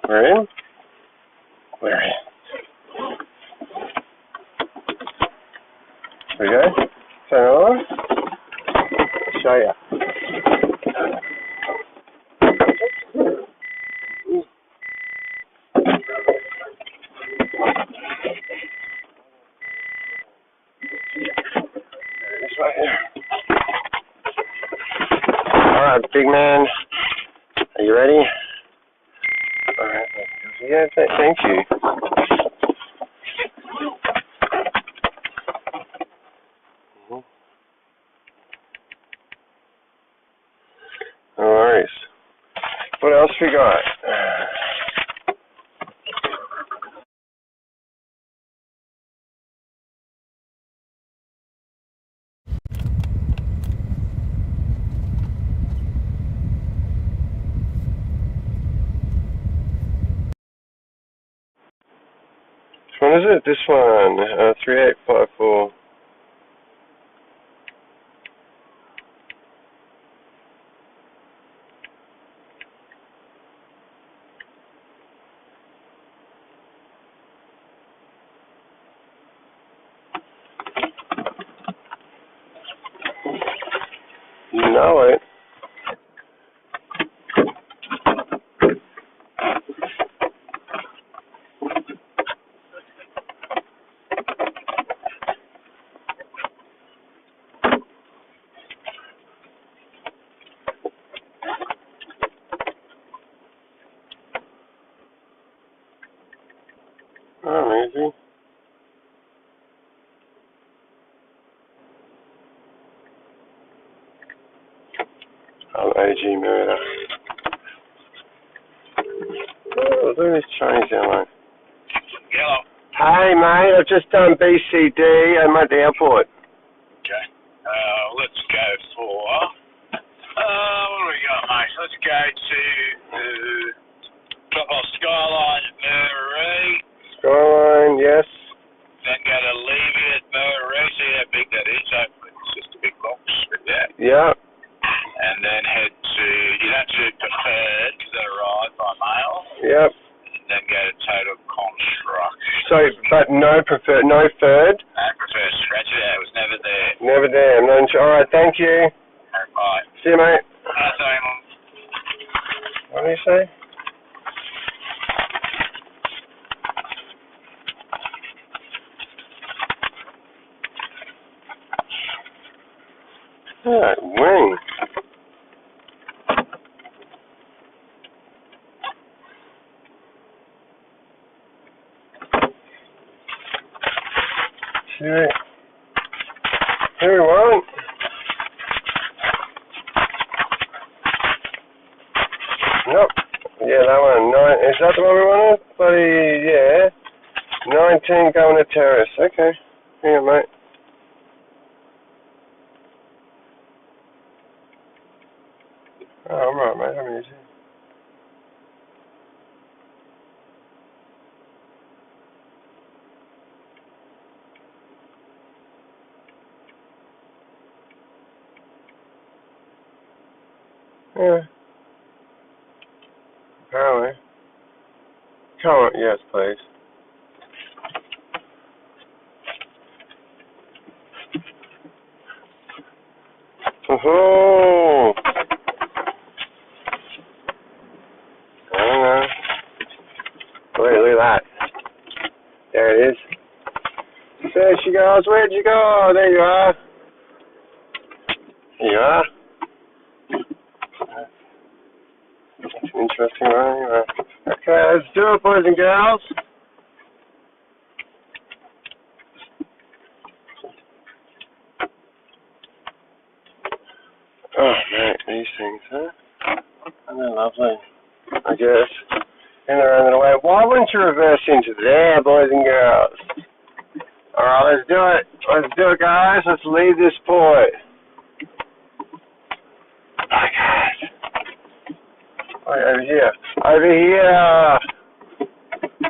We're in? We're in. Here we go. Turn it on. I'll show you. This right here. Alright, big man. Are you ready? Alright. Yeah, thank you. No worries. What else we got? Which one is it? This one. 3854. You know it. Oh, amazing. Oh, AG murder. Oh, look at this Chinese airline. Hello. Hey, mate, I've just done BCD. I'm at the airport. Okay. Let's go for... what do we got, mate? Let's go to drop off Skyline at Murray. Skyline, yes. Then go to Levy at Murray. See how big that is. It's just a big box with that. Yeah. And then head to... You don't do preferred because they arrive by mail. Yep. And then go to Total Construction. So, but no preferred, no third? No preferred. Scratch it out. It was never there. Never there. No, alright, thank you. Bye. See you, mate. Sorry, Mum. What do you say? Yeah, wing. Here we want. Nope. Yeah, that one. Is that the one we wanted? Bloody, yeah. 19 going to terrace. Okay. Hang on, mate. Oh, I'm right, mate. I'm easy. Yeah. Apparently. Come on. Yes, please. Oh. I don't know. Look at that. There it is. There she goes. Where'd you go? There you are. There you are. That's an interesting one. Anyway. Okay, let's do it, boys and girls. Oh, mate, these things, huh? Aren't they lovely? I guess. In around the way. Why wouldn't you reverse into there, boys and girls? Alright, let's do it. Let's do it, guys. Let's leave this port. Oh, guys. Right, over here. Over here.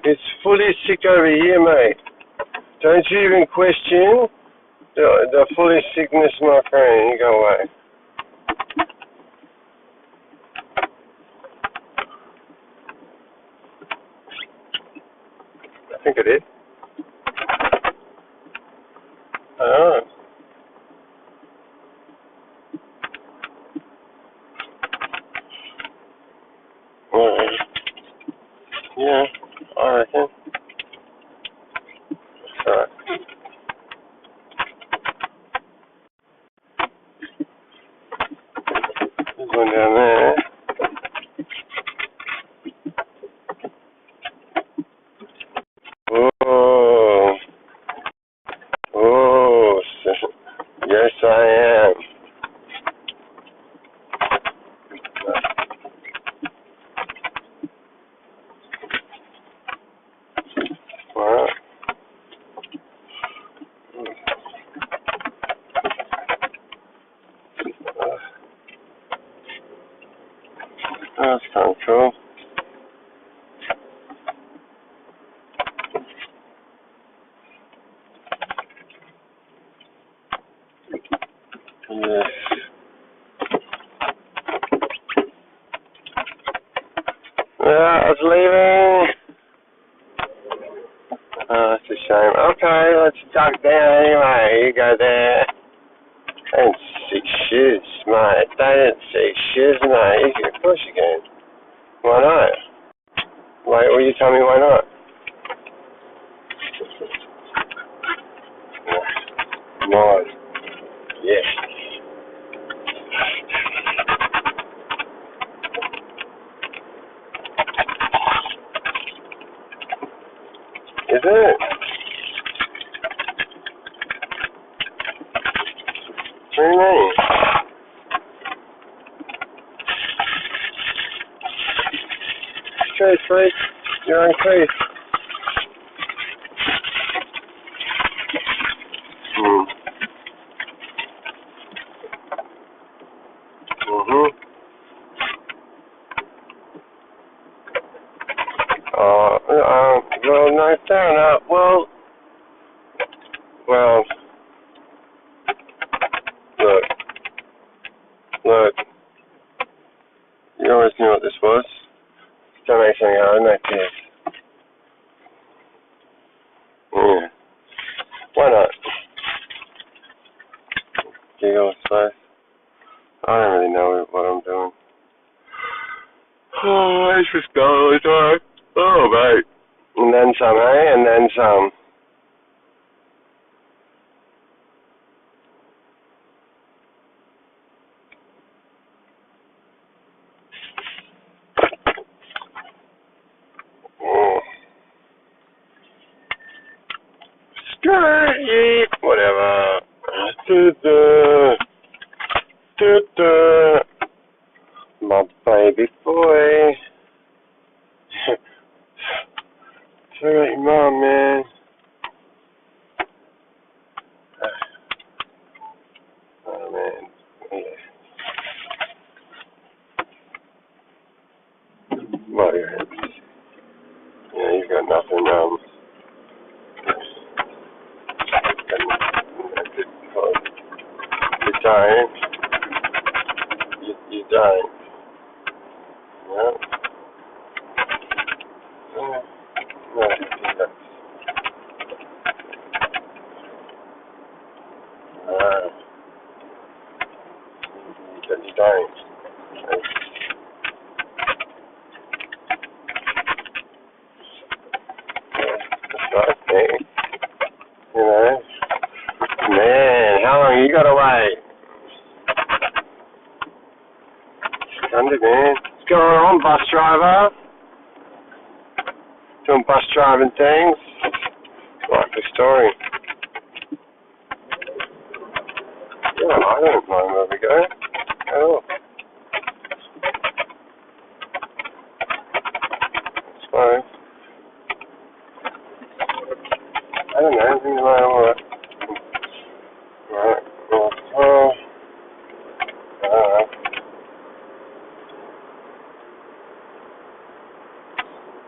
It's fully sick over here, mate. Don't you even question the fully sickness, my friend. You go away. think I did. Oh. Well, yeah, I reckon. So, there's one down there. Oh. Oh. Yes, I am. Well, that's kind of cool. Yes. Yeah, I was leaving. Oh, that's a shame. Okay, let's duck down anyway. You go there. And 6 years, mate. They didn't 6 years, mate. Of course you can. Why not? Wait, will you tell me why not? Nice. Yes. Is it? What do you mean? Okay, sweet. You're on case. Mm-hmm. Well, no, fair enough. Well, look, you always knew what this was. Don't make something hard, no tears. Yeah. Why not? Giggle, so. I don't really know what I'm doing. Oh, let's just go, it's alright. Oh, mate. And then some, eh? And then some. Oh. Straight, whatever. My baby boy. Check out your mom, man. Oh, man. Yeah. Well, yeah. Yeah, you've got nothing, you don't. You don't. Yeah. Yeah. No, you don't. That's right, man. You know? Man, how long you gotta wait? Sunday, man. What's going on, bus driver? Doing bus driving things? Like the story. Yeah, I don't mind where we go. At all. So, I don't know, things like alright. Right. Well, I don't know.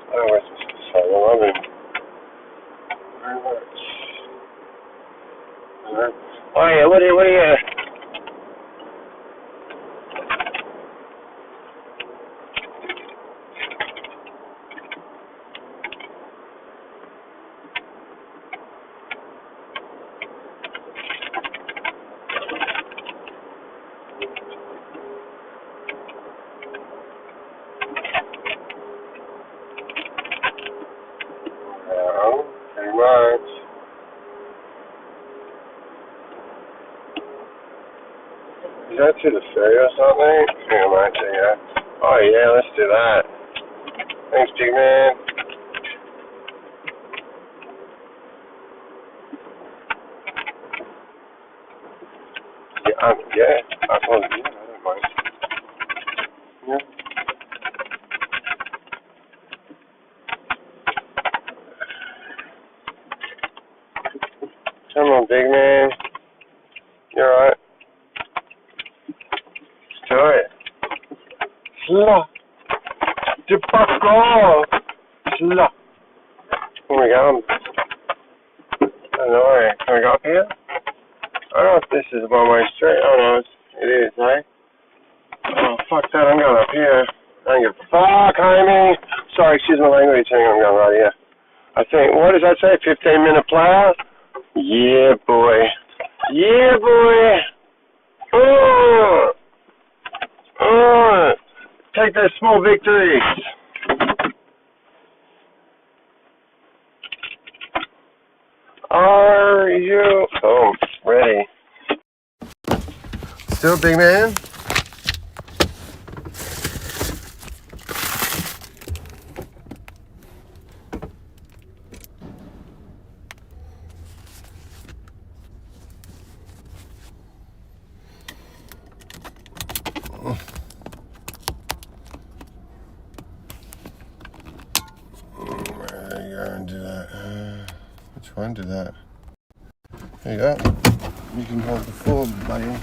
I don't know what I'm supposed to say. Well, I mean, very much. You know? Oh yeah, what do you, that to the ferry or something? Yeah, I might do, yeah. Oh yeah, let's do that. Thanks, big man. Yeah, I don't mind. Yeah. Come on, big man. You're right. Let's do it. Slot. Debacle. Slot. Where we going? I don't know. Can we go up here? I don't know if this is a one-way street. Oh no, it is, eh? Oh, fuck that. I'm going up here. I don't give a fuck, homie. Sorry, excuse my language. I'm going right here. I think, what does that say? 15-minute plow? Yeah, boy. Yeah, boy. Oh, oh. Take those small victories. Are you? Oh, ready. Still, big man? Do that. Which one did that? There you go. You can hold the full buddy.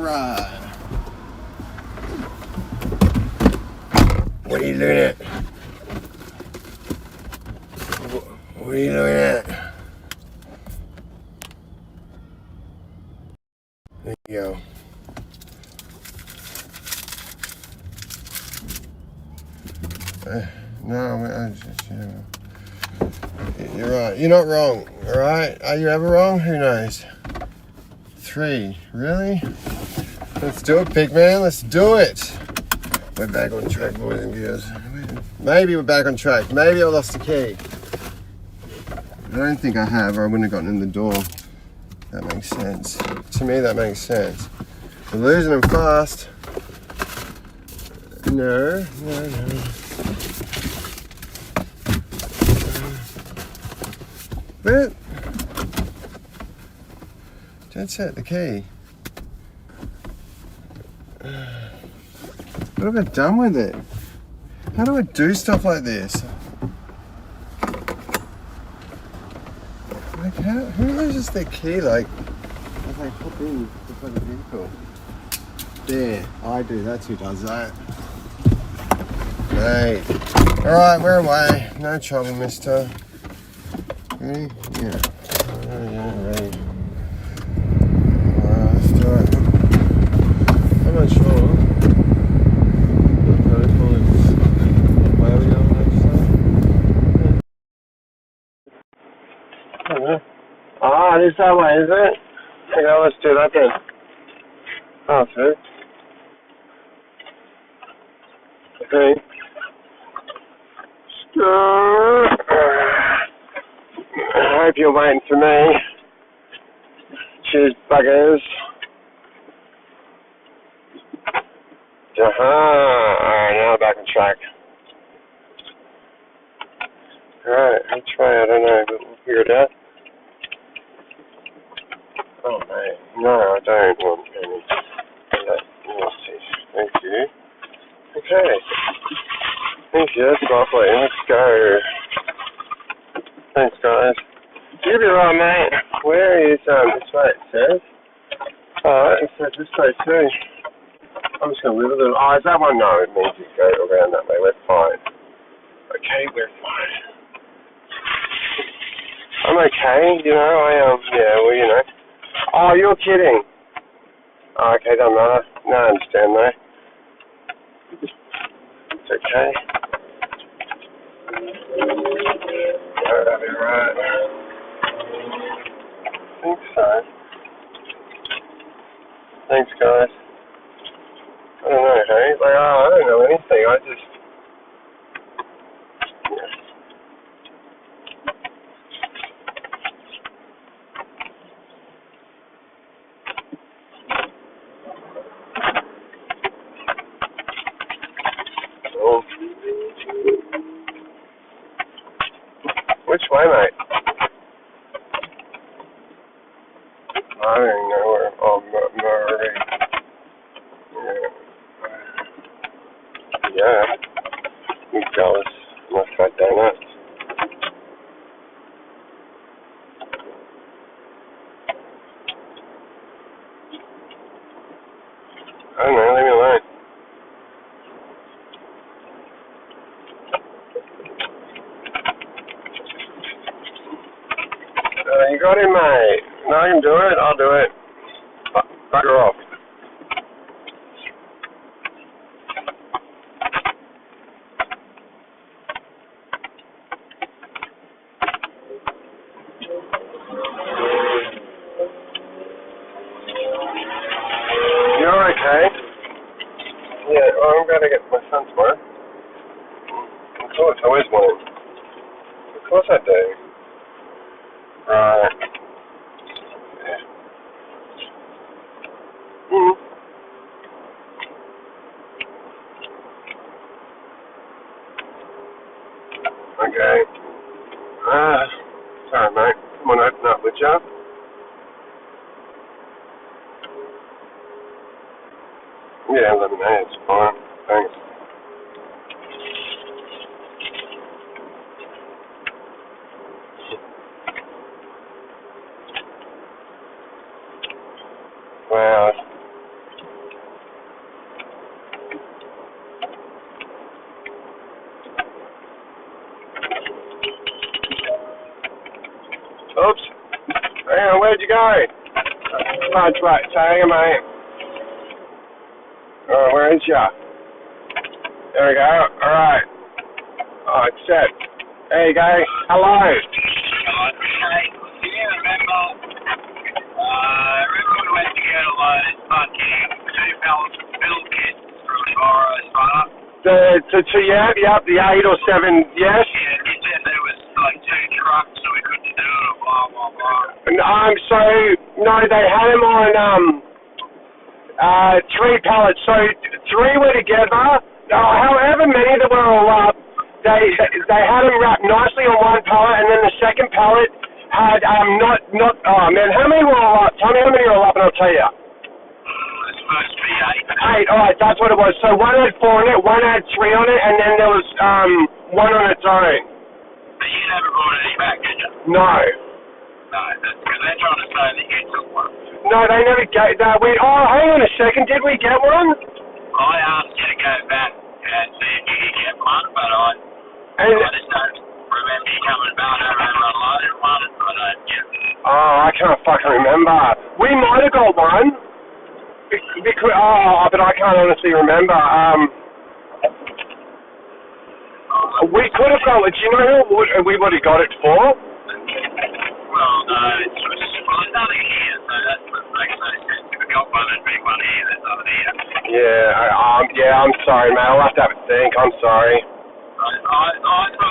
ride. What are you looking at? What are you looking at? There you go. No, you're right. You're not wrong, alright? Are you ever wrong? Who knows? 3. Really? Let's do it, big man. Let's do it. We're back on track, boys and girls. Maybe we're back on track. Maybe I lost the key. I don't think I have, or I wouldn't have gotten in the door. That makes sense. To me, that makes sense. We're losing them fast. No. But don't set the key. What have I done with it? How do I do stuff like this? Like, who loses their key, like, as they hop in the vehicle? There, I do, that's who does that. Great. Alright, we're away. No trouble, mister. Ready? Yeah. Ready. Let's do it. I'm not sure. Ah, this that way, is it? Okay, let's do that then. Oh, sweet. Okay. I hope you're waiting for me. Cheers, buggers. Alright, now back on track. Alright, which way? I don't know, but we'll figure it out. Oh, mate. No, I don't want any. Thank you. Okay. Thank you, that's lovely. Let's go. Thanks, guys. You'll be right, mate. Where is, this way it says? Oh, it says this way too. I'm just going to live a little. Oh, is that one? No, it means you go around that way. We're fine. Okay, we're fine. I'm okay, you know, yeah, well, you know. Oh, you're kidding. Oh, okay, doesn't matter. No, I understand, though. It's okay. That'll be right. I think so. Thanks, guys. I don't know, hey? Like, I don't know anything. I just... Yeah. Oh. Which way, mate? I don't even know where. Oh, Murray. Yeah. You jealous. My fat donuts. I don't know, leave me alone. You got him, mate. No, I can do it. I'll do it. Bugger off. You're okay? Yeah, well, I'm going to get my son tomorrow. Of course, I always want him. Of course I do. Right. Yeah. Okay. Sorry, mate. Come on, open up, would ya? Yeah, lemonade's fine. Thanks. Wow. where'd you go? Fudge, right, so hang on, mate. Alright, where is ya? There we go, alright. Oh, accept. There you go, hello. Hey, do you remember when we went to get a load of fucking 2 pallets of bill kits from Morrow's Butter? The 8 or 7, yes? Yeah, you said there was like 2 trucks so we couldn't do it, blah, blah, blah. No, they had them on, 3 pallets, so 3 were together. However many that were all up, they had them wrapped nicely on one pallet, and then the second pallet had, oh man, how many were all up? Tell me how many were all up and I'll tell you. It's supposed to be 8. 8, alright, that's what it was. So one had 4 on it, one had 3 on it, and then there was, one on its own. But you never brought any back, did you? No. No, that's because they're trying to say that you took one. No, they never gave that. Hang on a second, did we get one? I asked you to go back and see if you could get one, but I just don't remember you coming back over and unloaded one, and I don't get it. Oh, I can't fucking remember. We might have got one. Because, but I can't honestly remember. We could have got it. Do you know who we would have got it for? Well, no, it's nothing here, so that makes no sense. If we got one, it'd be one here, there's nothing here. Yeah, I'm sorry, mate. I'll have to have a think. I'm sorry. I thought I'd go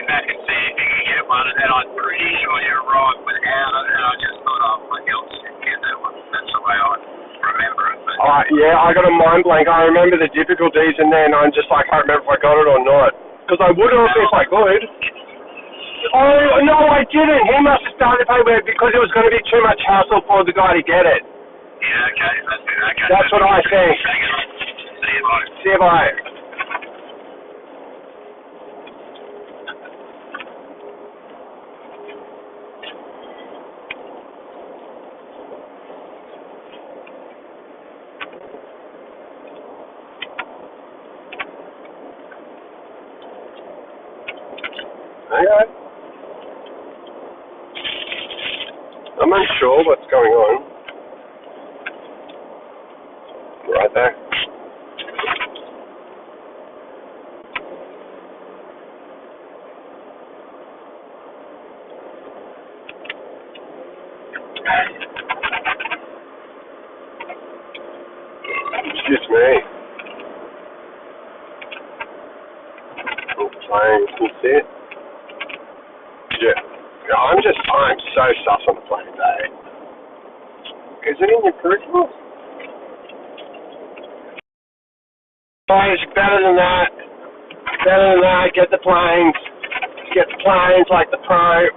back and see if you could get one, and then I'm pretty sure you're right without it, and I just thought, oh, my God, get that one. That's the way I remember it. But yeah, I got a mind blank. I remember the difficulties, and then I'm just like, I can't remember if I got it or not. Because I would have if I could. Oh, no, I didn't. He must have started paying it because it was going to be too much hassle for the guy to get it. yeah, okay, that's it. Okay. That's what I think. See you, bye. See you, bye. Okay. I'm unsure what's going on. Right there. Excuse me. I'm playing. Can you see it? Yeah. I'm so sus on the plane today. Is it in your peripherals? Oh, it's better than that. Better than that. Get the planes. Get the planes like the pro.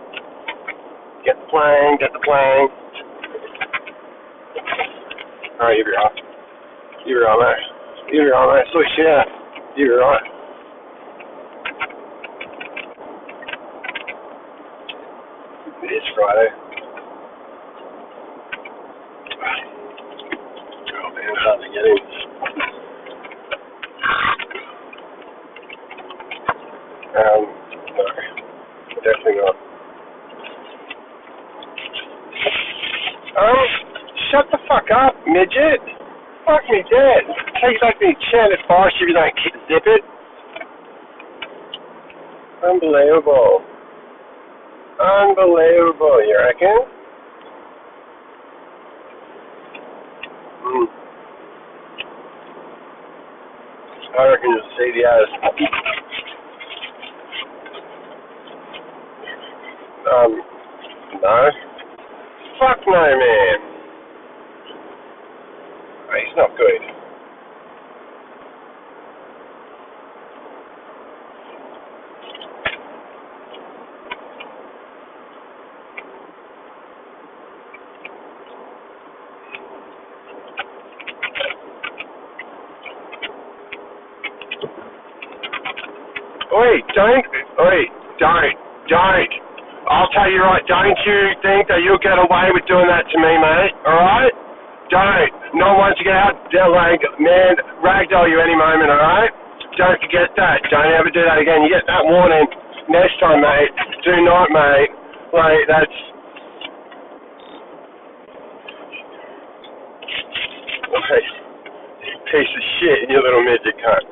Get the plane. Get the plane. Alright, you'll be right. You'll be right, mate. You'll be right, mate. Sweet shit. You'll be right. It is Friday. Oh man, it's hard to get in. No, definitely not. Shut the fuck up, midget. Fuck me dead. Take back the enchanted forest if you don't zip it. Unbelievable. Unbelievable, you reckon? I reckon you'll see the others. No. Fuck no, man. Oh, he's not good. Don't. I'll tell you right, don't you think that you'll get away with doing that to me, mate, alright? Don't. No one wants to get out, ragdoll you any moment, alright? Don't forget that. Don't ever do that again. You get that warning next time, mate. Do not, mate. Like, that's... Like, piece of shit, you little midget cunt.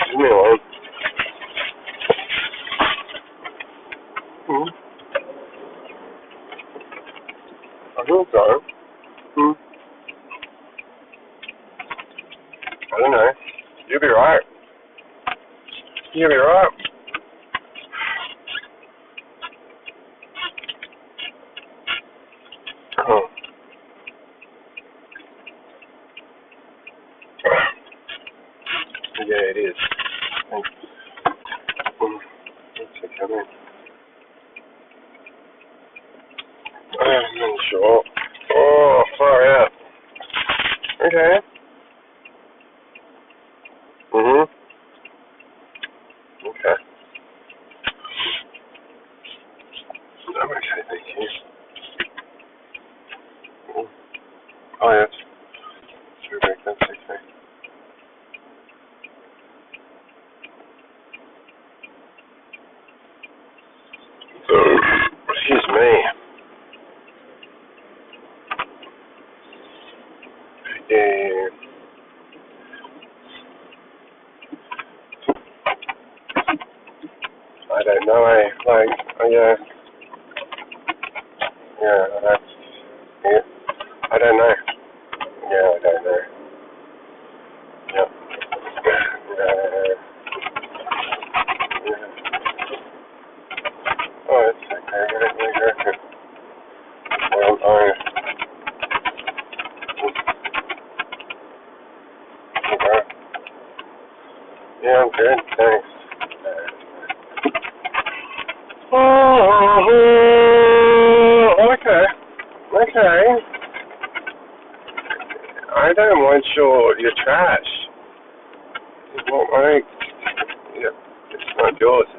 Leave me alone. I think so. I don't know. You'll be right. You'll be right. Oh. Yeah, it is. Thanks. Let's see, come in. I'm not sure. Oh, far out. Okay. Okay. I'm okay, thank you. Oh, yeah. Terrific, that's okay. Excuse me. Yeah. I don't know, yeah. Yeah, that's, yeah. I don't know. Yeah, I don't know. Yeah. Yeah. Oh, it's okay. Let me go. Well, okay. Yeah, I'm good. Thanks. Oh, okay. Okay. I don't want your trash. Well, yeah, it's not yours.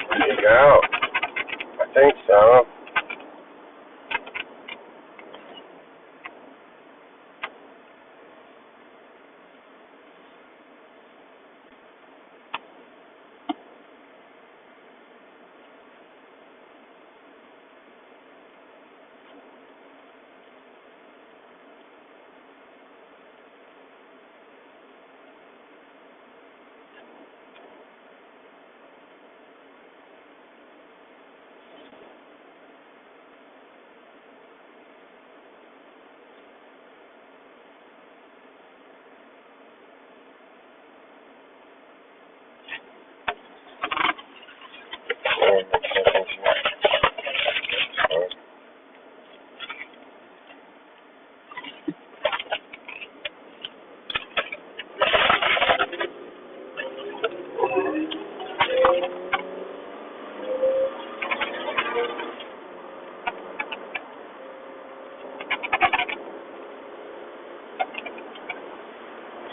There you go. I think so.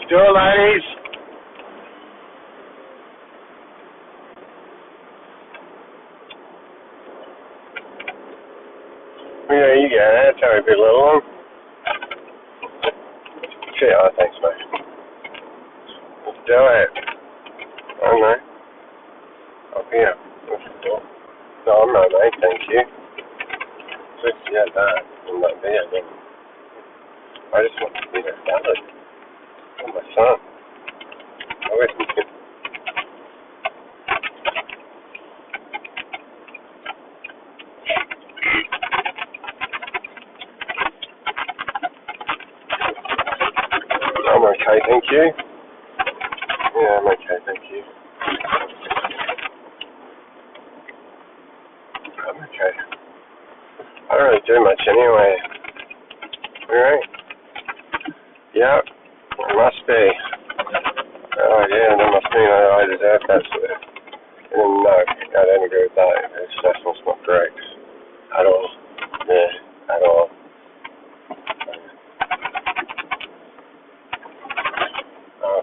Still, ladies. Yeah, you got it. Tell me, big little one. Okay, oh, thanks, mate. Let's do it. I don't know. Oh, yeah. No, I'm not, mate. Thank you. Just, yeah, that. I'm not there, then. I just want to be a salad. Oh, my son. I wish we could. I'm okay, thank you. Yeah, I'm okay, thank you. I'm okay. I don't really do much anyway. Alright? Yep. It must be. Oh, yeah, that must mean I deserve that sort of. And no, I don't agree with that. It's just not correct. At all. Yeah, at all.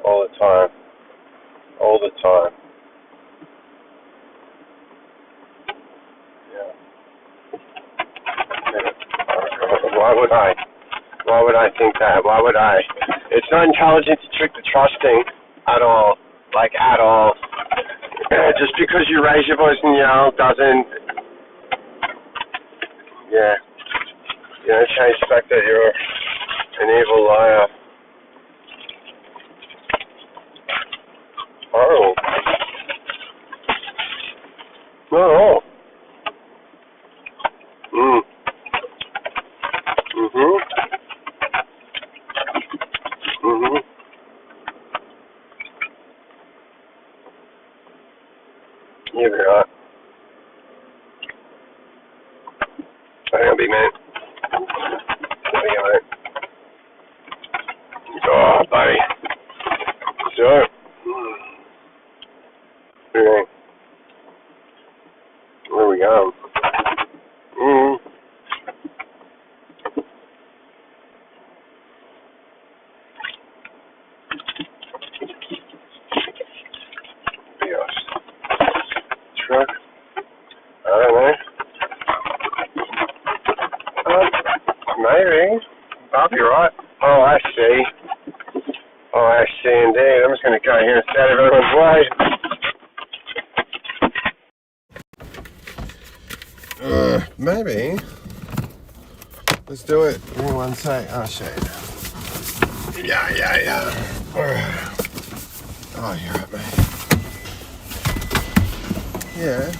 All the time. All the time. Yeah. Why would I? think that. Why would I? It's not intelligent to trick the trusting at all. Like, at all. Just because you raise your voice and yell doesn't... Yeah. You don't change the fact that you're an evil liar. Oh. No. You'll be right. Hang on, big man. There we go, mate. Oh, buddy. So. Okay. Where we go? Truck. I don't know. Maybe. I'll be right. Oh, I see. Oh, I see indeed. I'm just going to go here and stay out of everyone's way. Maybe. Let's do it. Give me one sec. Oh, shit. Yeah. Oh, you're right, mate. Yeah.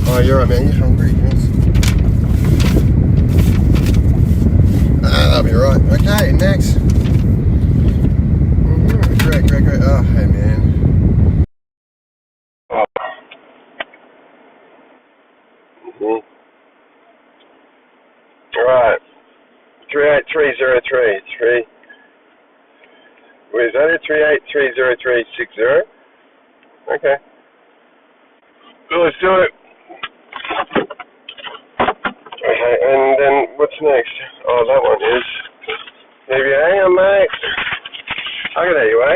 Oh, you're right, man. You're hungry. Yes. That'll be right. Okay, next. Great. Oh, hey, man. Oh. All right. 38303. Wait, is that it? 3830360? Okay. So let's do it. Okay, and then what's next? Oh, that one is. Maybe hang on, mate. I got anyway.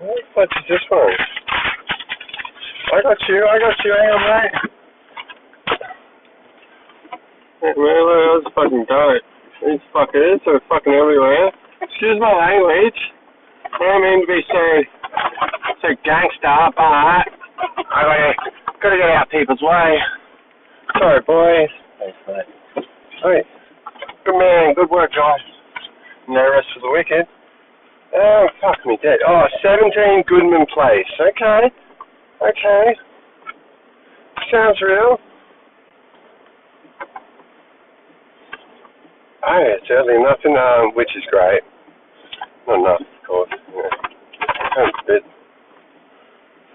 What the fuck is this one? I got you. Hang on, mate. Man, I was fucking done it. These fuckers are fucking everywhere. Excuse my language. I don't mean to be so gangster, but I gotta get out people's way. Sorry, boys. Thanks, mate. Sweet. Good man. Good work, guys. No rest for the wicked. Oh, fuck me dead. Oh, 17 Goodman Place. Okay. Sounds real. Oh, it's early enough, which is great. Not enough, of course. Yeah. Sounds a bit.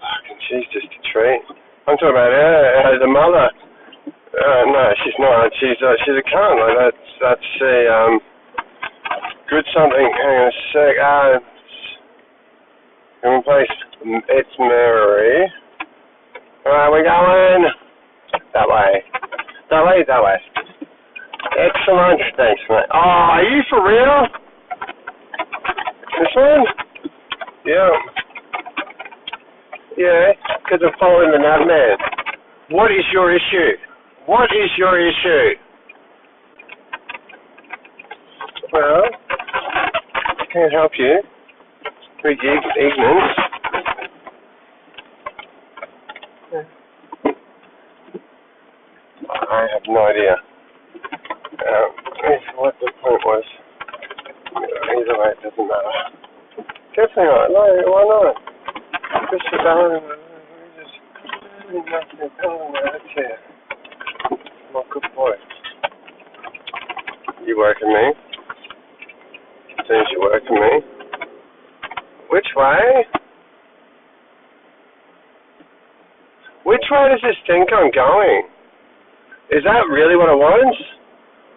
Fucking, she's just a treat. I'm talking about her, the mother. No, she's not. She's a cunt. Like that's a good something. Hang on a sec. Goodman Place. It's Mary. Alright, we're going that way. Excellent. Thanks, mate. Oh, are you for real? This one? Yeah. Yeah, because I'm following the nut man. What is your issue? Well, I can't help you. Big ignorance. I have no idea what the point was. Either way, it doesn't matter. Definitely not. No, why not? Just sit down and just nothing. That's it. I'm a good boy. You working me? Seems you working me. Which way? Which way does this think I'm going? Is that really what I want?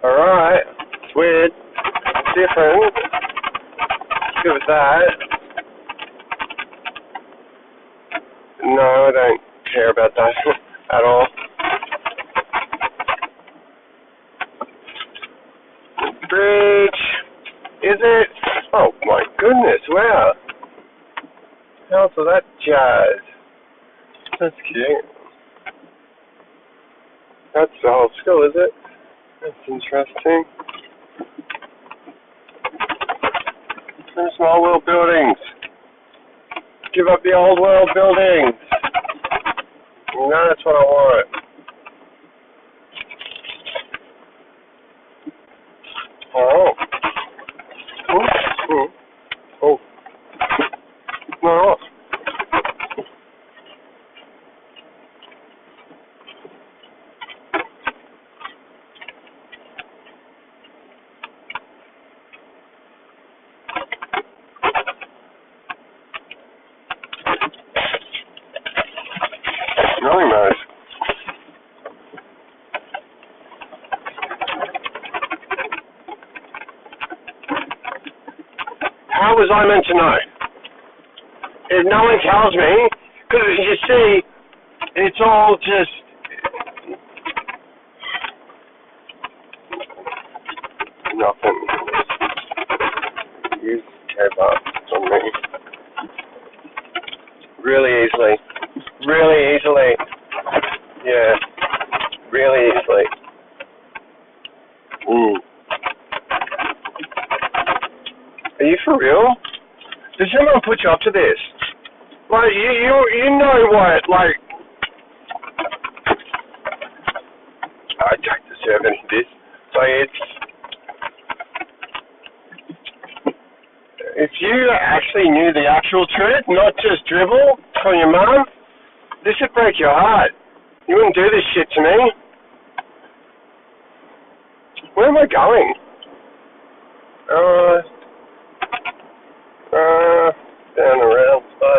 Alright. It's weird. It's different. Let's go with that. No, I don't care about that at all. Bridge. Is it? Oh my goodness, wow. How's all that jazz? That's cute. That's the whole school, is it? That's interesting. Some small world buildings. Give up the old world buildings. No, that's what I want. Oh. Oh. No. Really nice. How was I meant to know? If no one tells me, because you see, it's all just nothing. You gave up on me. Really easily. Really easily. Yeah. Really easily. Are you for real? Did someone put you up to this? Like, you know what, like, I don't deserve any of this. Like, if you actually knew the actual truth, not just dribble from your mum, this would break your heart. You wouldn't do this shit to me. Where am I going? Down around, so I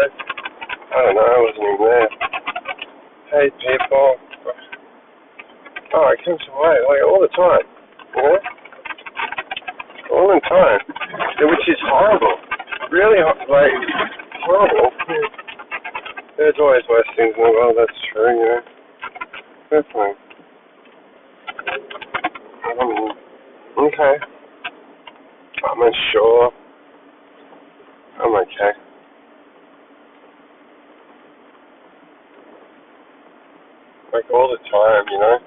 don't know, I wasn't even there. Hey people. Oh, it comes away, like all the time, you know? All the time. Which is horrible. Really, like, horrible. There's always worse things in the world, that's true, you know? Definitely. Okay. I'm unsure. I'm okay. Like all the time, you know?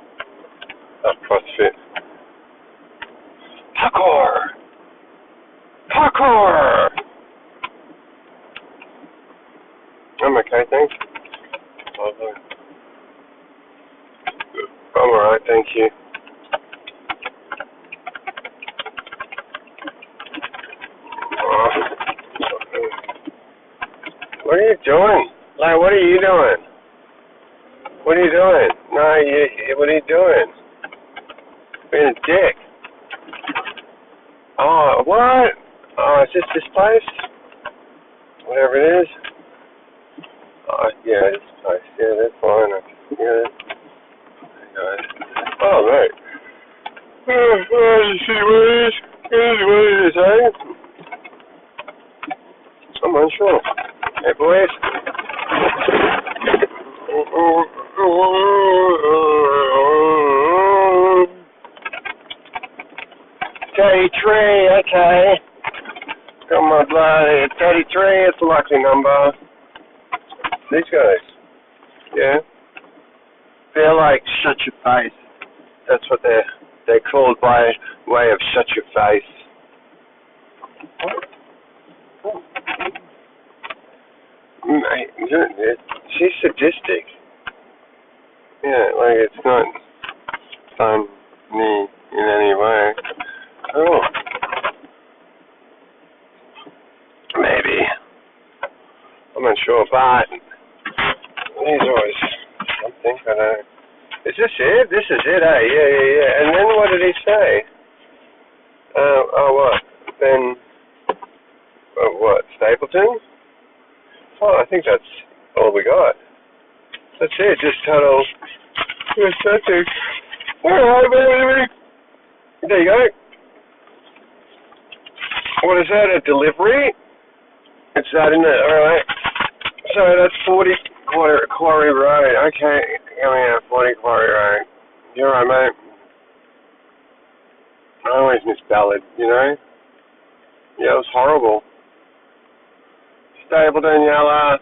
That CrossFit. Parkour! Parkour! I'm okay, thanks. Lovely. I'm alright, thank you. What are you doing? Like, what are you doing? What are you doing? No, what are you doing? Being a dick. Oh, what? Oh, is this place? Whatever it is. Oh, yeah, this place. Yeah, that's fine. Yeah. Oh, mate. You see what it is? What it is, eh? I'm unsure. Hey, boys. 33, okay. Got my blood here. 33, it's a lucky number. These guys, yeah, they're like, shut your face. That's what they're called by way of shut your face. She's sadistic. Yeah, like it's not funny in any way. Oh, maybe. I'm not sure, but he's always something. I don't know. Is this it? This is it, eh? Yeah. And then what did he say? What? Then, what? Stapleton? Oh, I think that's all we got. That's it. Just total. Yes, that's it. Alright, baby. There you go. What is that? A delivery? It's that, isn't it? Alright. So that's 40 Quarry Road. Okay. Coming out 40 Quarry Road. You're right, mate. I always miss Ballard, you know? Yeah, it was horrible. Stapleton, Yella.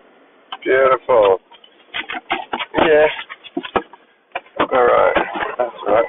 Beautiful. Yeah. Alright. That's right.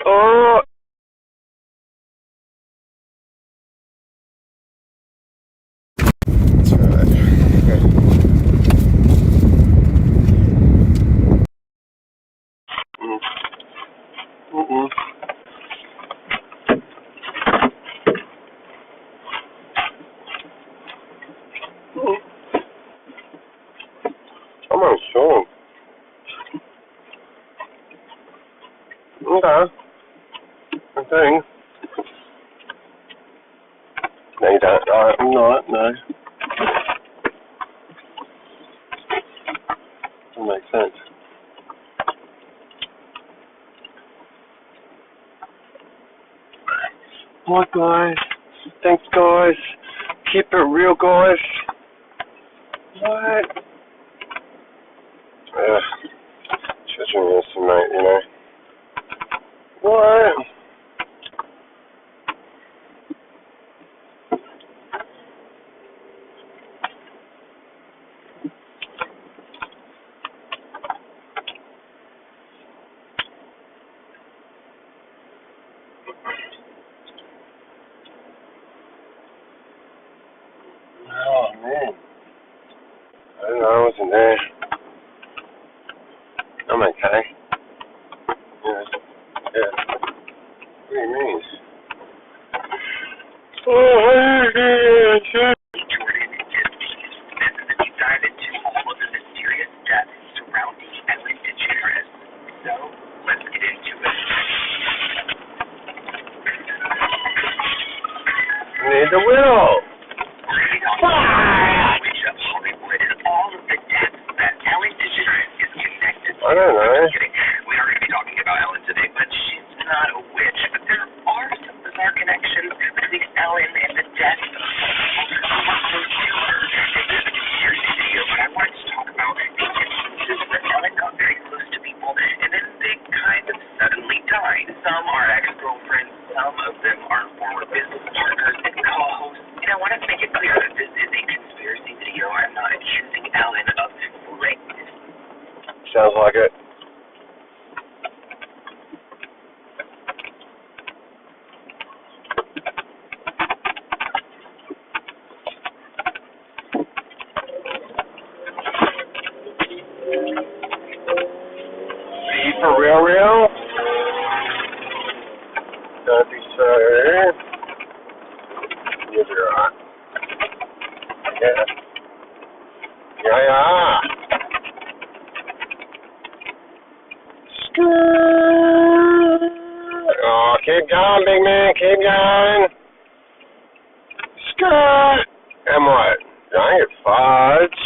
Oh, that's right. Okay. Mm-mm. I'm not sure. Okay. I think. No, you don't. I'm not. No. Doesn't make sense. Bye, guys. Thanks, guys. Keep it real, guys. What? Children are some mate, you know. What? Oh, man. I don't know, I wasn't there. I'm okay. Yeah. Yeah. What do you mean? Oh, Dive into all of the mysterious deaths surrounding Ellen DeGeneres. So, let's get into it. Need the wheel. Which of Hollywood and all of the deaths that Ellen DeGeneres is connected to. I don't know. I'm just kidding. We are going to be talking about Ellen today, but she's not a witch. But there are some bizarre connections between Ellen and the death of people who are close to her. There's a conspiracy video, but I wanted to talk about the instances where Ellen got very close to people, and then they kind of suddenly died. Some are ex-girlfriends, some of them are former business partners and co-hosts. And I want to make it clear that this is a conspiracy video. I'm not accusing Ellen of greatness. Sounds like it. For real? Don't be so. You'll be alright. Yeah. Yeah. Oh, keep going, big man. Keep going. Skirt. And what? Dang it, fudge.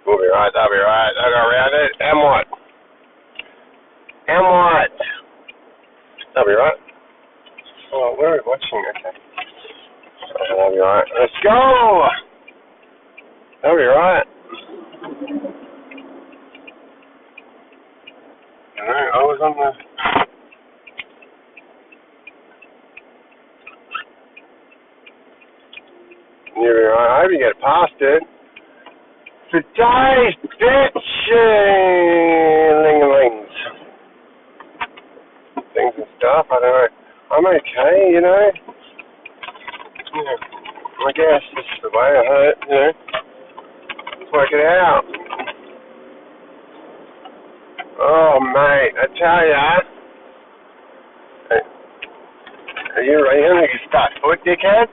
We'll be right. I'll be right. I'll go around it. And what? And what? That'll be right. Oh, where are we watching? Okay. That'll be right. Let's go! That'll be right. I was on the... You'll be right. I hope you get past it. Today's bitch-ling-lings. Things and stuff, I don't know. I'm okay, you know. Yeah, I guess this is the way I hurt, you know. Let's work it out. Oh, mate, I tell ya. Are you going to start foot, dickhead?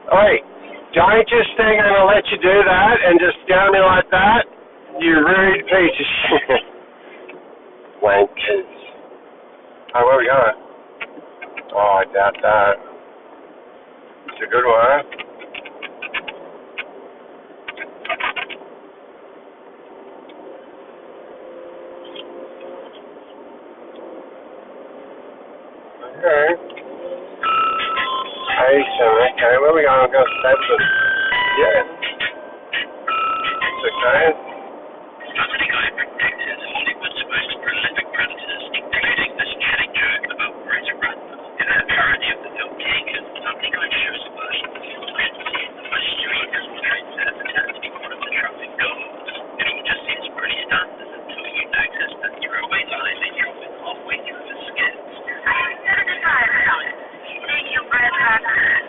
Oi, don't just think I'm going to let you do that and just stare at me like that. You rude piece of shit. Wankers. Oh, where are we going? Oh, I doubt that. It's a good one. Okay. Okay, where are we going? I'm going to Stapleton. Yeah. It's okay. Family Guy predicted Hollywood's most prolific predators, including this chilling joke about Rosa Randall. In a parody of the film Taken, Family Guy shows a version of the action scene where street train set pretends to be one of the traffic guards. It all just seems pretty standard until you notice the throwaway line they drop in halfway through the skits.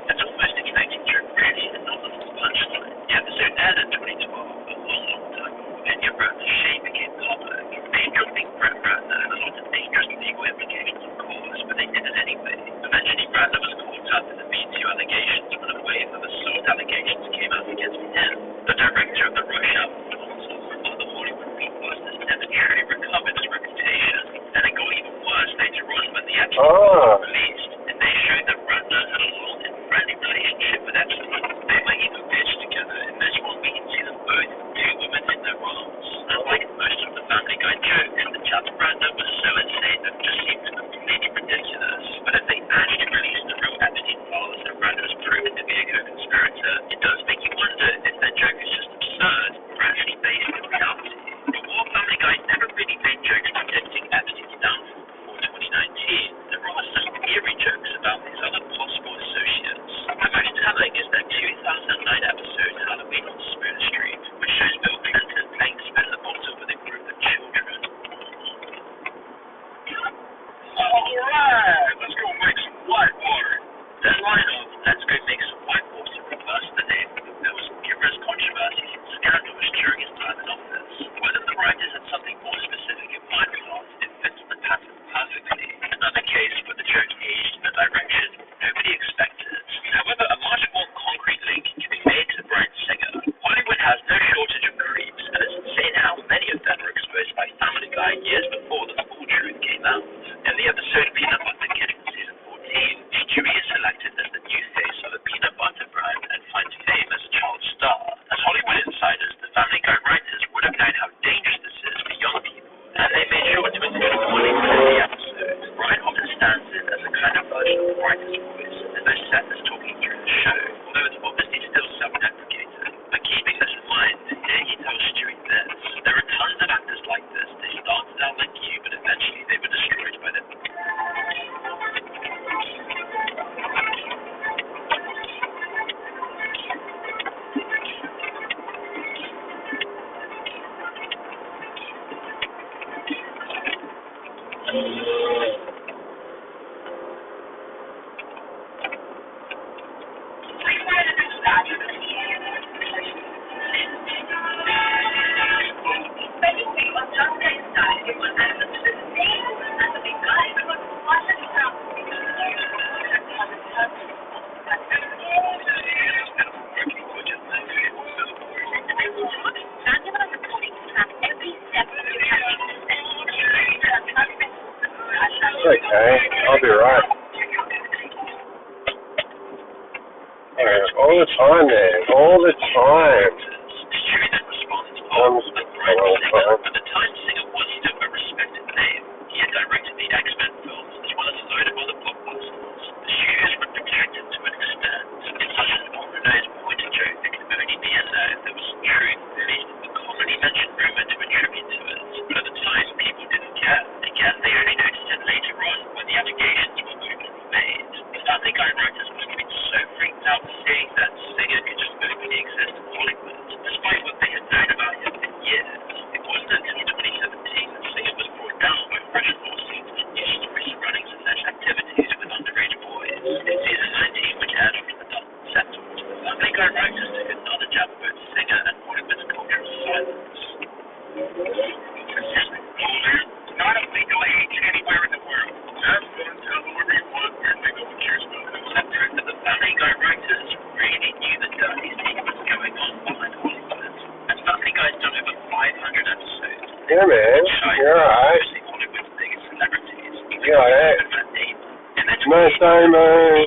It's almost a connecting joke, really, and not the full punchline. The episode aired in 2012, a long time before any of Ratner's shade became public. Name-dropping Brett Ratner had a lot of dangerous legal implications, of course, but they did it anyway. Eventually, Ratner was caught up in the Me Too allegations when a wave of assault allegations came out against him. The director of the Rush Hour films and other Hollywood blockbusters never truly recovered his reputation, and it got even worse later on when the actual was released, and they showed that Ratner had a long and friendly relationship with Epstein. They might even pitch together. In this one, we can see them both, two women in their arms. Unlike most of the Family Guy jokes, the chat Ratner was so insane that it just seemed completely ridiculous. But if they actually released the real let's go make some white water. That line of, let's go make some white water, reversed the name. There was numerous controversies and scandals during his time in office. Whether the writers had something more specific in mind or not, it fits the pattern perfectly. Another case where the joke aged in a direction nobody expected. However, a much more concrete link can be made to Bryan Singer. Hollywood has no shortage of creeps, and it's insane how many of them were exposed by Family Guy years before the full truth came out. In the episode Peanut Butter Kid from season 14, Stewie is selected as the new face of a peanut butter brand and finds fame as a child star. As Hollywood insiders, the Family Guy writers would have known how dangerous this is for young people, and they made sure to include a warning in the episode. Brian often stands in as a kind of version of the writer's voice, as though Seth is talking through the show, although it's obviously still self-deprecating. But keeping this in mind, here he tells Stewie this: there are tons of actors like this. They started out like you, but eventually they were destroyed by them. Okay, I'll be right. All the time, man. All the time. Stewie then responds, All but the at time. the time Singer was still a respected name. He had directed the X-Men films as well as a load of other blockbusters. The studios were protected to an extent. It's such an on-the-nose pointed joke that could only be in there if there was some truth, at least a commonly mentioned rumor to attribute to it. But at the time, people didn't care. Again, they only noticed it later on when the allegations were openly made. The Family Guy writers must have been so freaked out seeing that Singer could just openly exist in Hollywood, despite what they had known about him for years. It wasn't until 2017 that Singer was brought down by fresh lawsuits and news stories surrounding his alleged activities with underage boys. In season 19, which aired after the dust had settled, the Family Guy writers took another jab at both Singer and Hollywood's cultural silence. Not a legal age anywhere in the world. Have fun, tell whoever you want, we're legal, who cares about it. Except that the Family Guy writers really knew the dirty secrets going on behind Hollywood. And Family Guy's done over 500 episodes. Yeah, man. You're alright. Hollywood's biggest celebrities. You're alright. Matt Damon.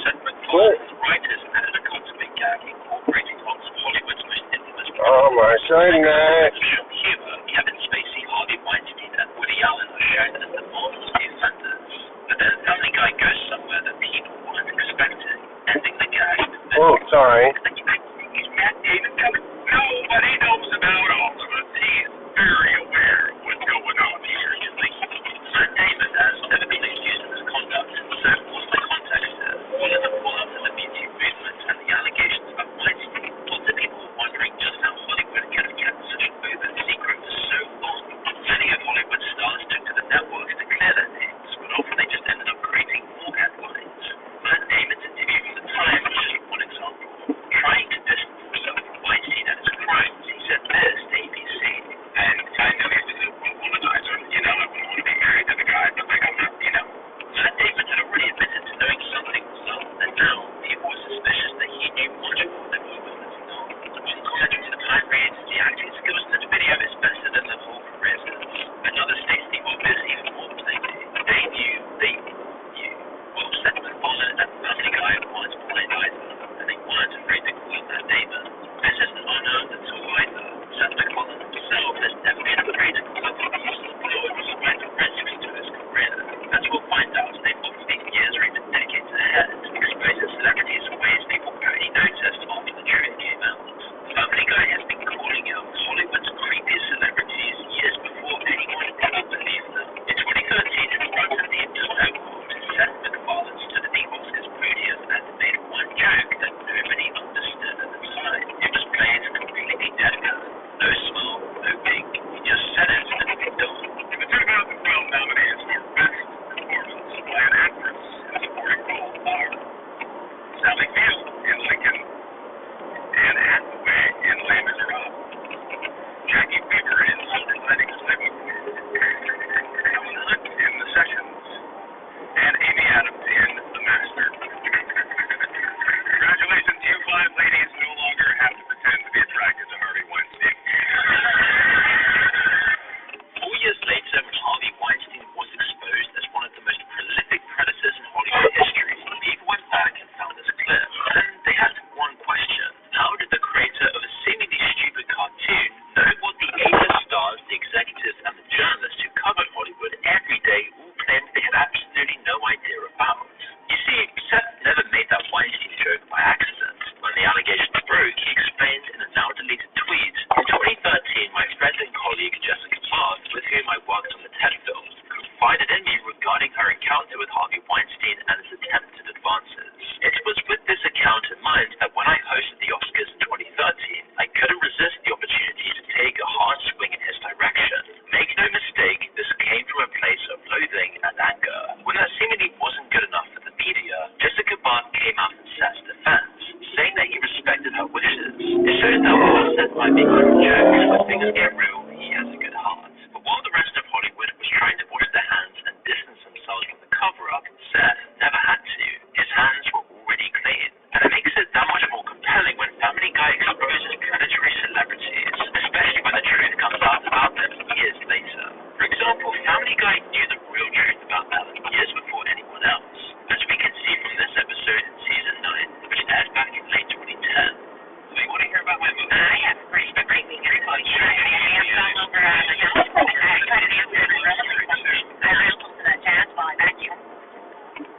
Seth MacFarlane, writers added a cultivate gag incorporating lots of Hollywood's most infamous Oh my goodness. humor. Kevin Spacey, Harvey Weinstein, and Woody Allen are shown as the models of the offenders. But then Family Guy goes somewhere that people weren't expecting, ending the gag with Oh, sorry. Is Matt Damon coming? Nobody knows about all of us. He's very aware of what's going on here. Matt Damon has never been accused of misconduct, so what's the context here? What are the fallout of the Me Too movement and the allegations about Weinstein? Lots of people are wondering just how Hollywood can have kept such an open secret for so long. Many of Hollywood stars took to the networks to clear their names, but often they just ended up creating more headlines. Matt Damon's interview with The Times is just one example. Trying to distance himself from Weinstein and his crimes, he said this to ABC. And I knew he was a womanizer. I wouldn't want to be married to the guy, but I'm not, Matt Damon had already admitted to knowing something was up, and now people were suspicious that he knew much more than he was letting on. One commenter to The Times reads, the acting skills in this video is better than the whole career since. Another states the obvious even more plainly. They knew. Well, Seth MacFarlane and Family Guy weren't blind either, and they weren't afraid to call out Matt Damon. This isn't unearned at all either. Seth MacFarlane himself has never been afraid to call out the useless blow of despite the risks to his career. As we'll find out, they've often been years or even decades ahead, exposing celebrities in ways people only noticed after the truth came out. Family Guy has been calling out Hollywood's creepiest celebrities years before anyone ever believed them. In 2013, in front of the entire world, Seth MacFarlane stood at the Oscars podium and made one joke that nobody understood at the time. It was played completely deadpan. No smile, no wink. He just said it and moved on. The 2012 nominees for Best continue regarding her encounter with Harvey Weinstein and his attempted advances. It was with this account in mind that when I hosted the Oscars in 2013, I couldn't resist the opportunity to take a hard swing in his direction. Make no mistake, this came from a place of loathing and anger. When that seemingly wasn't good enough for the media, Jessica Barr came out in Seth's defense, saying that he respected her wishes. It shows that while Seth might be good jokes, when things get real, he has a good heart. But while the rest of Hollywood was trying to wash their hands and distance themselves from the cover-up, Seth never had to. His hands were already clean. And it makes it that much more compelling when Family Guy exposes predatory celebrities, especially when the truth comes out about them years later. For example, Family Guy knew the real truth about Ellen years before anyone else, as we can see from this episode in season 9, which aired back in late 2010. So you want to hear about my movie? Yeah, great week.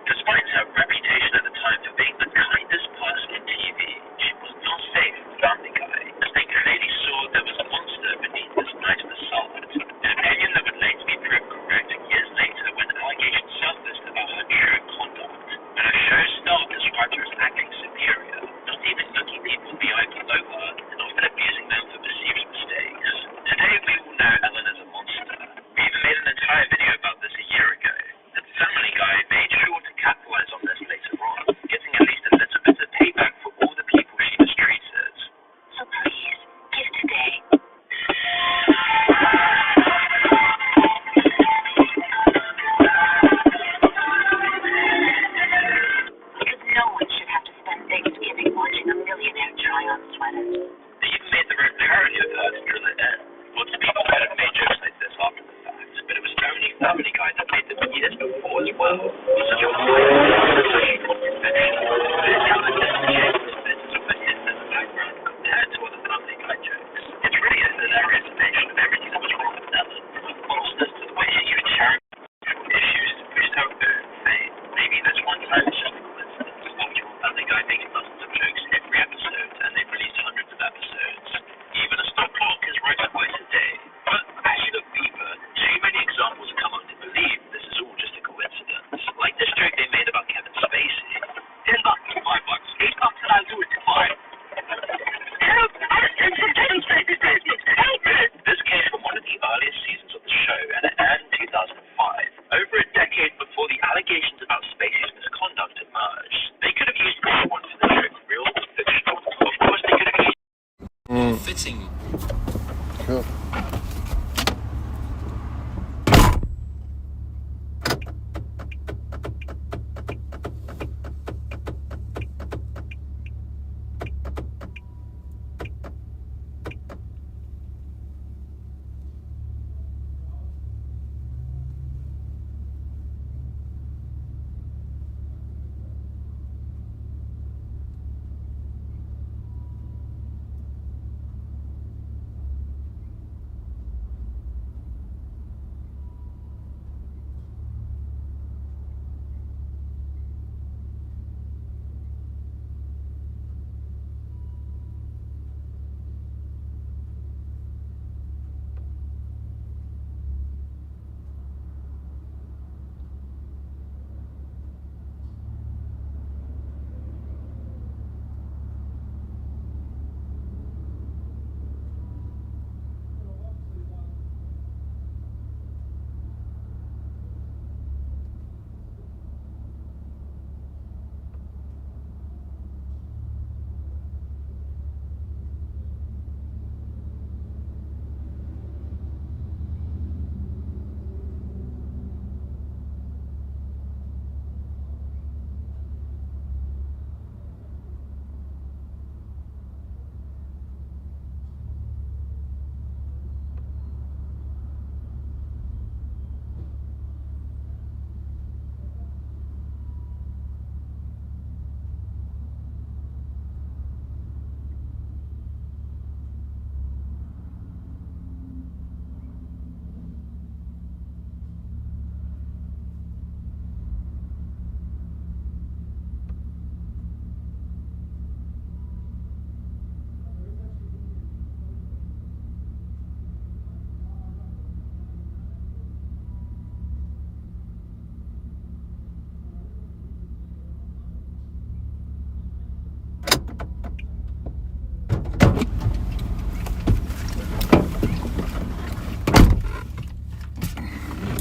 Despite her reputation at the time for being the kindest person in TV, she was not safe from Family Guy, as they clearly saw there was a monster beneath this nice facade. An opinion that would later be proved correct years later when allegations surfaced about her true conduct. And her show staff described her as acting superior, not even looking people in the eye below her, and often abusing them for perceived mistakes. Today we all know Ellen as a monster. We even made an entire video about this a year ago. And Family Guy made sure to capitalize on this later on, getting at least a little bit of payback for all the people she mistreated. So please, give today. Because no one should have to spend Thanksgiving watching a millionaire try on sweaters. They even made their own parody of her to drill it in. Lots of people might have made jokes like this after the fact, but it was only Family Guy that made them years before as well. It was such a fine convention, but it's how the disingenuous bit is often hidden in the background compared to other Family Guy jokes. It's really a hilarious image of everything that was wrong with Ellen, from monsters to the way she even charitable issues to push her own fame. Maybe this one time is just a coincidence. After all, Family Guy makes dozens of jokes every episode, and they've released hundreds of episodes. Even a stop clock is right twice a day. But as you look deeper, too many examples come up to believe this is all just a coincidence. Like this joke they made about Kevin Spacey. $10, $5, $8, and I'll do it to 5. Help! Kevin Spacey, help me! This came from one of the earliest seasons of the show, and it aired in 2005, over a decade before the allegations about Spacey's misconduct emerged. They could have used anyone for the joke, real or fictional. Of course, they could have used fitting. Cool.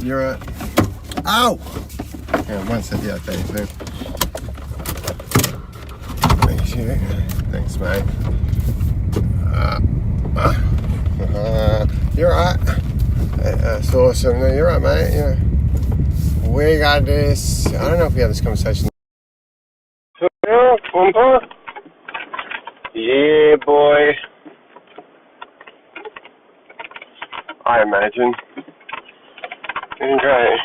You're right. Ow! Yeah, one set, yeah, okay, move. Thank you. Thanks, mate. You're right. That's awesome. No, you're right, mate. Yeah. We got this. I don't know if we had this conversation. Yeah, boy. I imagine. Great.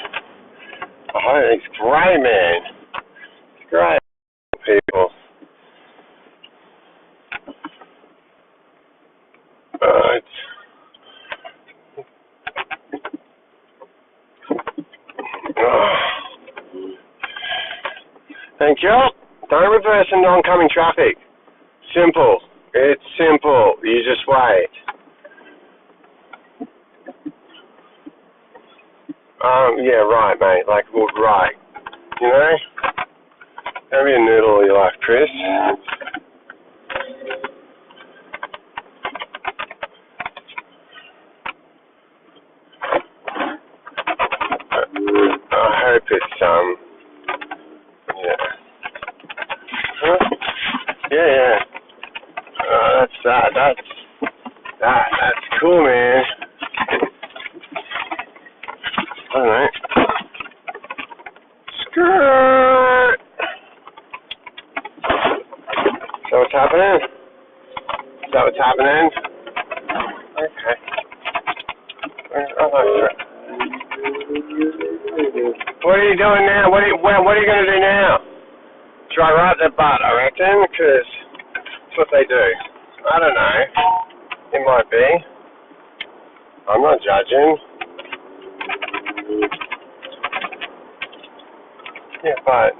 Oh, it's great, man. It's great, people. Thank you. Don't reverse into oncoming traffic. Simple. It's simple. You just wait. Yeah, right, mate. Like, well, right. You know? Don't be a noodle all your life, Chris. I hope it's, yeah. Huh? Yeah. That's cool, man. Alright. Skirt! Is that what's happening? Is that what's happening? Okay. What are you doing now? What are you going to do now? Try right the butt, I reckon, because that's what they do. I don't know. It might be. I'm not judging. Yeah, but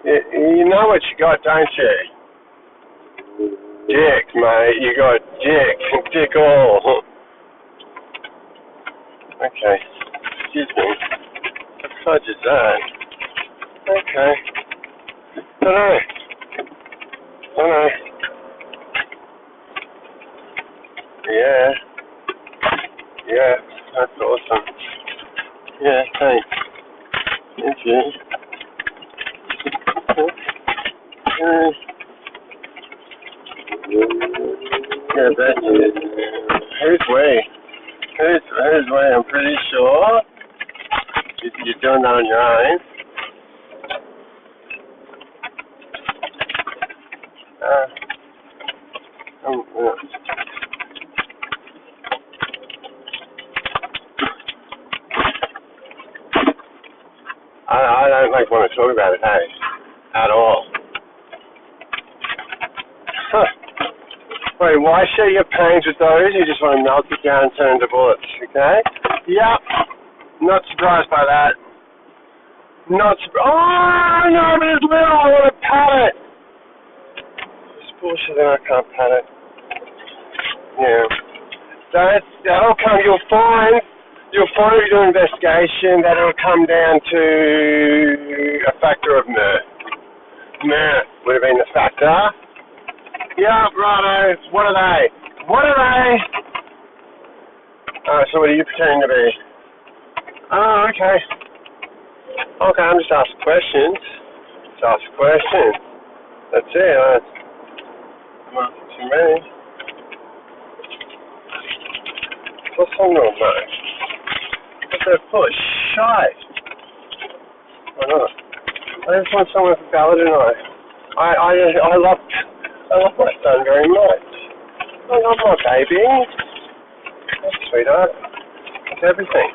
you know what you got, don't you? Dick, mate. You got dick. Dick all. Okay. Excuse me. What the fudge is that? Okay. Dunno. Yeah. Yeah. That's awesome. Yeah, thanks. Thank you. Yeah, that's it. Who's we? Who's we? I'm pretty sure you're doing that on your own. I don't want to talk about it, hey, at all. Huh. Wait, why share your pains with those who just want to melt it down and turn into bullets, okay? Yep. Not surprised by that. Oh, no, but it's little. I want to pat it. It's bullshit that I can't pat it. Yeah. That'll come, you'll find if you do an investigation that it'll come down to a factor of mirth. Mirth would have been the factor. Yeah, righto. What are they? So what are you pretending to be? Oh, okay. Okay, I'm just asking questions. That's it. I'm asking too many. What's on your nose? What's that for? Shite. Why not? I just want someone for Bella tonight. I love my son very much. I love my baby. That's sweetheart. It's everything.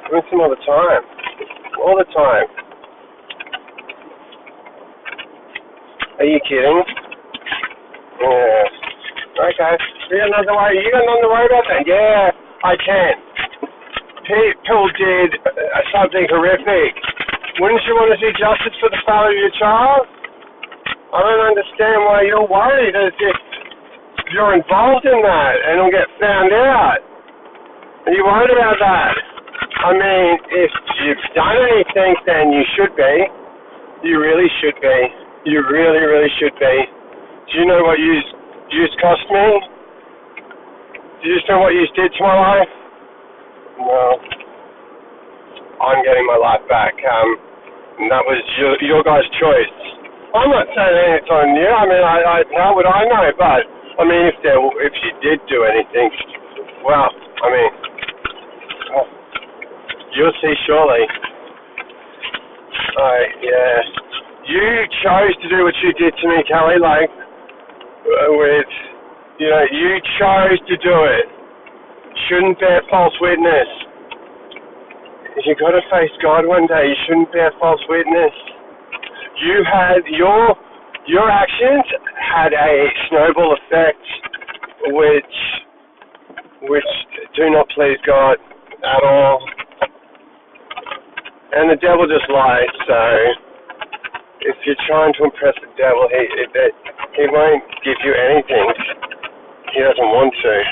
I miss him all the time. All the time. Are you kidding? Yeah. Okay. You got nothing to worry about that? Yeah, I can. People did something horrific. Wouldn't you want to see justice for the father of your child? I don't understand why you're worried as if you're involved in that and it'll get found out. Are you worried about that? I mean, if you've done anything, then you should be. You really should be. You really, really should be. Do you know what you just cost me? Do you just know what you did to my life? No. I'm getting my life back. And that was your guys' choice. I'm not saying it's on you. I mean, how would I know? But I mean, if she did do anything, well, I mean, you'll see shortly. Yeah. You chose to do what you did to me, Kelly. Like, you chose to do it. Shouldn't bear false witness. You got to face God one day. You shouldn't bear false witness. You had your actions had a snowball effect, which do not please God at all. And the devil just lies. So if you're trying to impress the devil, he won't give you anything. He doesn't want to.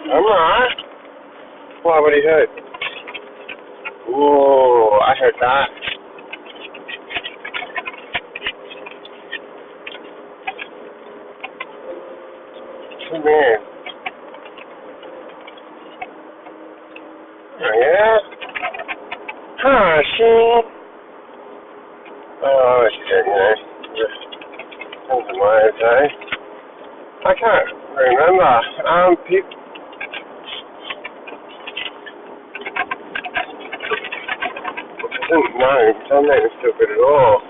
I'm alright. Why, what he heard? Ooh, I heard that. Oh, man. Oh, yeah? Huh, she... Oh, shit, just comes to mind, eh? I can't remember. People... No, it doesn't make me feel good at all.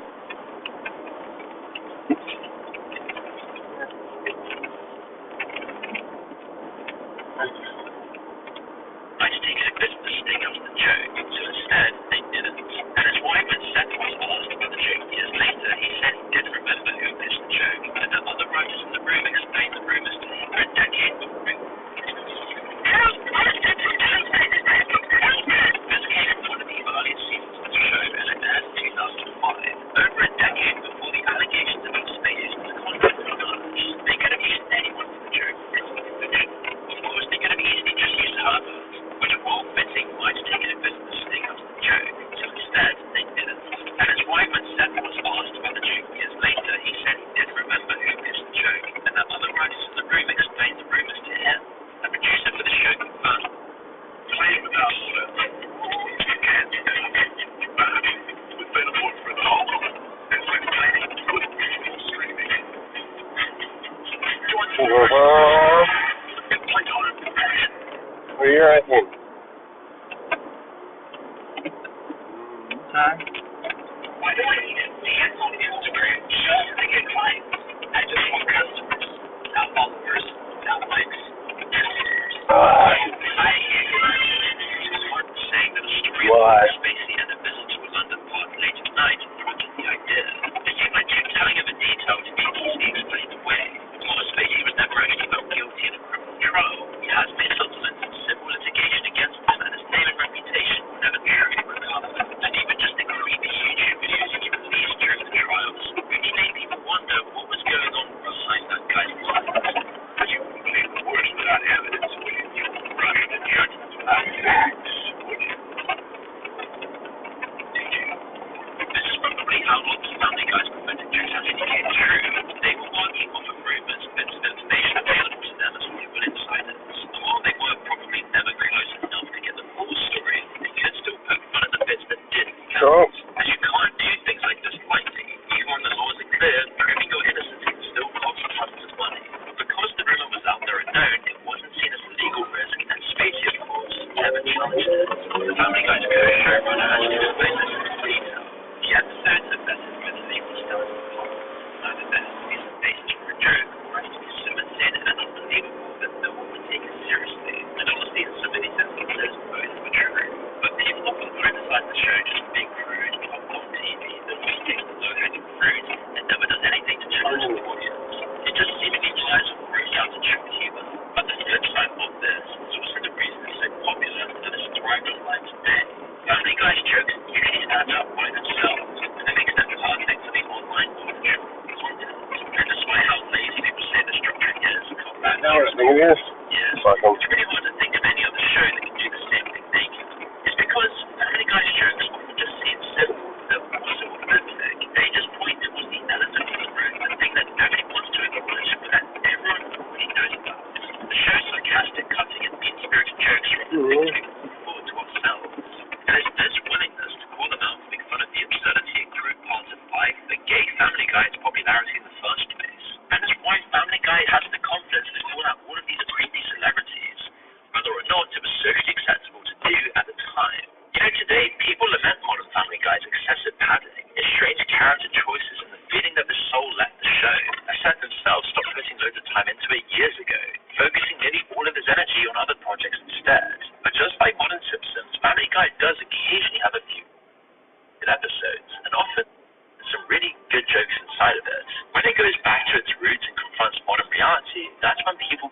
I'd taken a bit of the sting out of the joke, so instead they didn't. And it's why when Seth was asked about the joke years later, he said he did remember who pitched the joke, and that other writers in the room explained the rumors to him for a decade before. This came from one of the earliest seasons of the show, and it aired in 2005, over a decade before the allegations about Spacey's misconduct were emerged. They could have used anyone for the joke. Of course, they could have easily just used Herbert, which, while fitting, might have taken a bit of the sting out of the joke, so instead they didn't. And it's why when Seth was asked about the joke years later, he said he did remember who pitched the joke, and that other writers in the room explained the rumors to him. A producer for the show confirmed. Playing without order. You can't do that. We've been aboard for the whole time. And we're playing with streaming. What are you writing? Why do I need it? Hands-on Instagram. Just to get clients. I just want customers, not followers, not likes. I hate it. Saying that a story of Spacey and a visitor was under part late at night prompted the idea. It seemed like you telling of a detail to be easily explained away. Of course, Spacey was never actually found guilty in a criminal trial. He has made settlements in civil litigation against him, and his name and reputation will never truly recover. And even just the creepy YouTube videos he released during the trials really made people wonder what was going on behind that guy's life. But you wouldn't believe the worst without evidence, would you? You would rush to judgment without facts, would you? Did you? This is probably how lots of family guys prophetic jokes actually came true. They were working off of rumors, bits of information available to them as Hollywood insiders. And while they were probably never close enough to get the full story, they could still poke fun at the bits that didn't count. And you can't do things like this lightly. Even when the laws are clear, proving your innocence can still cost tons of money. Because the rumor was out there and known, it wasn't seen as a legal risk, and Spacey, of course, never challenged it. The Family Guy's co-showrunner actually explained this in detail. The episodes are better with legal style and plot. Neither this is a basis for a joke, or anything so insane and unbelievable that no one would take it seriously. And honestly, in so many instances, both were true. But people often criticize the show just for being crude, popcorn TV, that just takes the low-hanging fruit and never does anything Guy's popularity in the first place. And it's why Family Guy has the confidence to call out all of these creepy celebrities, whether or not it was socially acceptable to do at the time. You know, today, people lament modern Family Guy's excessive padding, its strange character choices, and the feeling that the soul left the show. A set themselves stopped putting loads of time into it years ago, focusing nearly all of his energy on other projects instead. But just like modern Simpsons, Family Guy does occasionally have a few good episodes, and often some really good jokes inside of it. When it goes back to its roots and confronts modern reality, that's when people...